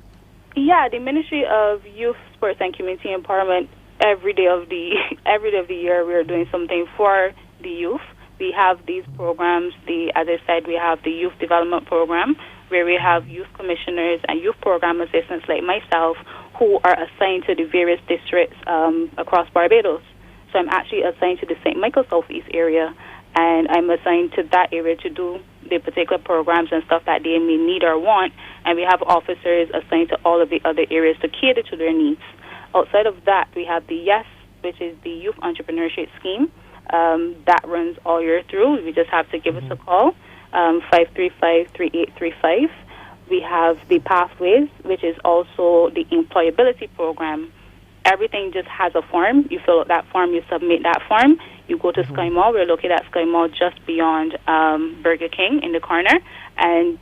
Yeah, the Ministry of Youth, Sports and Community Empowerment, every day of the year we are doing something for the youth. We have these programs, as I said, we have the Youth Development Program, where we have youth commissioners and youth program assistants like myself who are assigned to the various districts across Barbados. So I'm actually assigned to the St. Michael Southeast area, and I'm assigned to that area to do the particular programs and stuff that they may need or want, and we have officers assigned to all of the other areas to cater to their needs. Outside of that, we have the YES, which is the Youth Entrepreneurship Scheme. That runs all year through. You just have to give us a call. 535-3835. We have the Pathways, which is also the employability program. Everything just has a form. You fill out that form, you submit that form. You go to Sky Mall. We're located at Sky Mall just beyond Burger King in the corner. And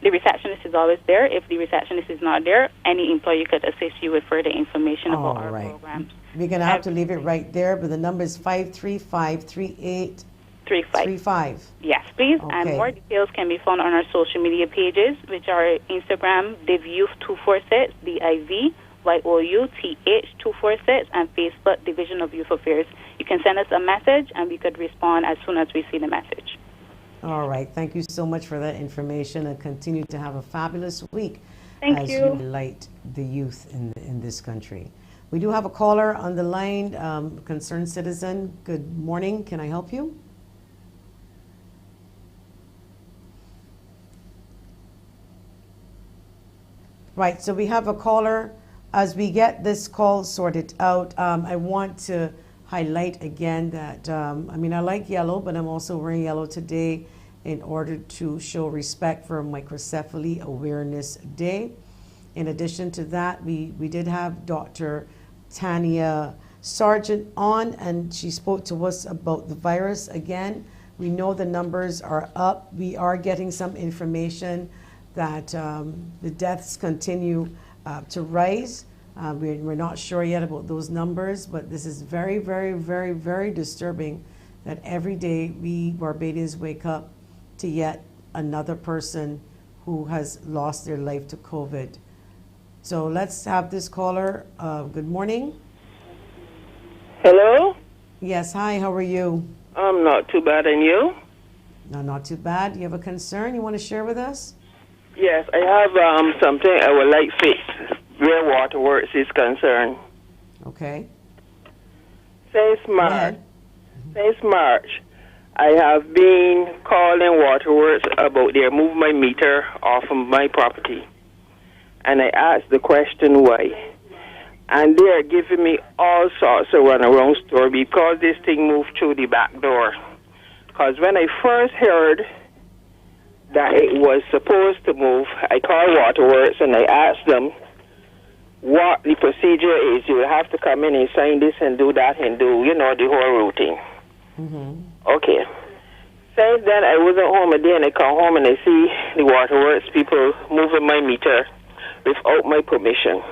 the receptionist is always there. If the receptionist is not there, any employee could assist you with further information about our programs. We're going to have to leave it right there, but the number is 535-3835. Yes, please. Okay. And more details can be found on our social media pages, which are Instagram, DivYouth246, DIVYOUTH246, and Facebook, Division of Youth Affairs. You can send us a message, and we could respond as soon as we see the message. All right. Thank you so much for that information, and continue to have a fabulous week as you light the youth in this country. We do have a caller on the line, concerned citizen. Good morning. Can I help you? Right. So we have a caller. As we get this call sorted out, I want to highlight again that, I like yellow, but I'm also wearing yellow today in order to show respect for Microcephaly Awareness Day. In addition to that, we did have Dr. TANYA SARGEANT on, and she spoke to us about the virus again. We know the numbers are up. We are getting some information that the deaths continue to rise. We're not sure yet about those numbers, but this is very, very, very, very disturbing that every day we Barbadians wake up to yet another person who has lost their life to COVID. So let's have this caller. Good morning. Hello? Yes, hi, how are you? I'm not too bad, and you? No, not too bad. You have a concern you want to share with us? Yes, I have something I would like fixed where Waterworks is concerned. Okay. Since March, I have been calling Waterworks about their move my meter off of my property. And I asked the question why. And they are giving me all sorts of runaround story because this thing moved through the back door. Because when I first heard that it was supposed to move, I called Waterworks and I asked them what the procedure is. You will have to come in and sign this and do that and do, the whole routine. Okay. Since then, I wasn't home a day, and I come home and I see the Waterworks people moving my meter without my permission.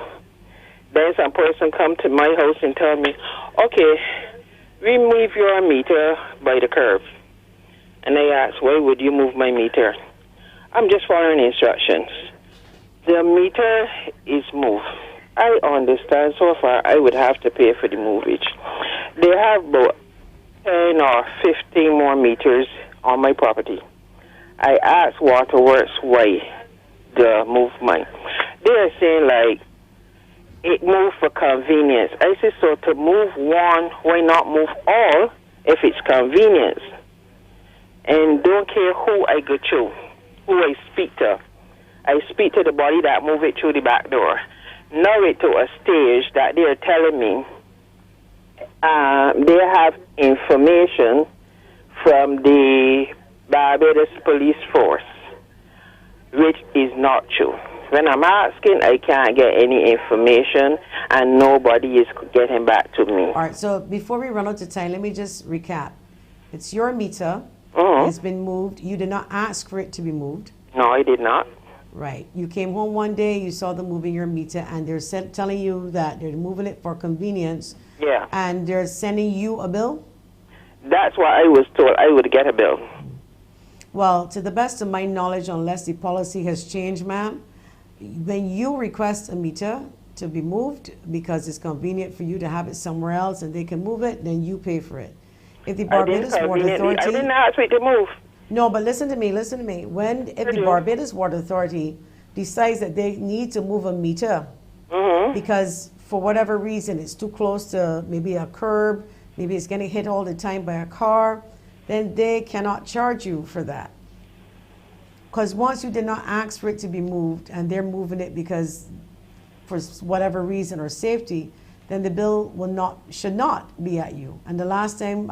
Then some person come to my house and tell me, okay, remove your meter by the curb. And I asked, why would you move my meter? I'm just following instructions. The meter is moved. I understand so far I would have to pay for the movage. They have about 10 or 15 more meters on my property. I asked Waterworks why the movement. They're saying like it moved for convenience. I said, so to move one, why not move all if it's convenience? And don't care who I go to, who I speak to. I speak to the body that move it through the back door. Now it to a stage that they're telling me they have information from the Barbados Police Force, which is not true. When I'm asking, I can't get any information, and nobody is getting back to me. All right, so before we run out of time, let me just recap. It's your meter. It's been moved. You did not ask for it to be moved. No, I did not. Right. You came home one day, you saw them moving your meter, and they're telling you that they're moving it for convenience. Yeah. And they're sending you a bill? That's what I was told. I would get a bill. Well, to the best of my knowledge, unless the policy has changed, ma'am, when you request a meter to be moved because it's convenient for you to have it somewhere else and they can move it, then you pay for it. If the Barbados Water Authority... I didn't ask it to move. No, but listen to me. If the Barbados Water Authority decides that they need to move a meter because for whatever reason it's too close to maybe a curb, maybe it's getting hit all the time by a car, then they cannot charge you for that. Because once you did not ask for it to be moved and they're moving it because for whatever reason or safety, then the bill should not be at you. And the last time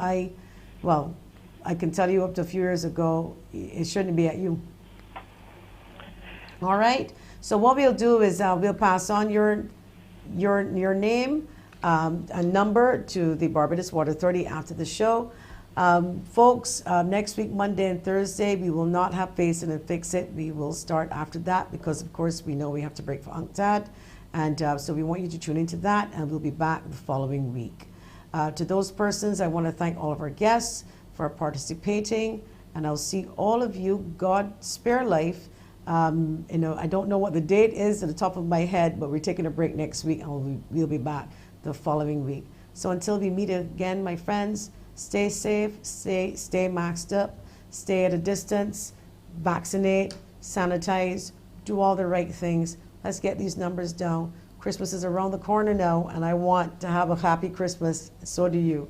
I can tell you up to a few years ago, it shouldn't be at you. All right. So what we'll do is we'll pass on your name, a number to the Barbados Water Authority after the show. Folks, next week, Monday and Thursday, we will not have Face It and Fix It. We will start after that because, of course, we know we have to break for UNCTAD. And so we want you to tune into that, and we'll be back the following week. To those persons, I want to thank all of our guests for participating, and I'll see all of you. God spare life. I don't know what the date is at the top of my head, but we're taking a break next week, and we'll be back the following week. So until we meet again, my friends, stay safe, stay maxed up, stay at a distance, vaccinate, sanitize, do all the right things. Let's get these numbers down. Christmas is around the corner now, and I want to have a happy Christmas. So do you.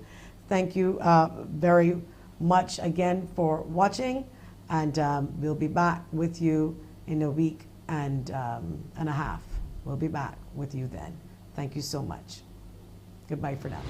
Thank you very much again for watching, and we'll be back with you in a week and a half. We'll be back with you then. Thank you so much. Goodbye for now.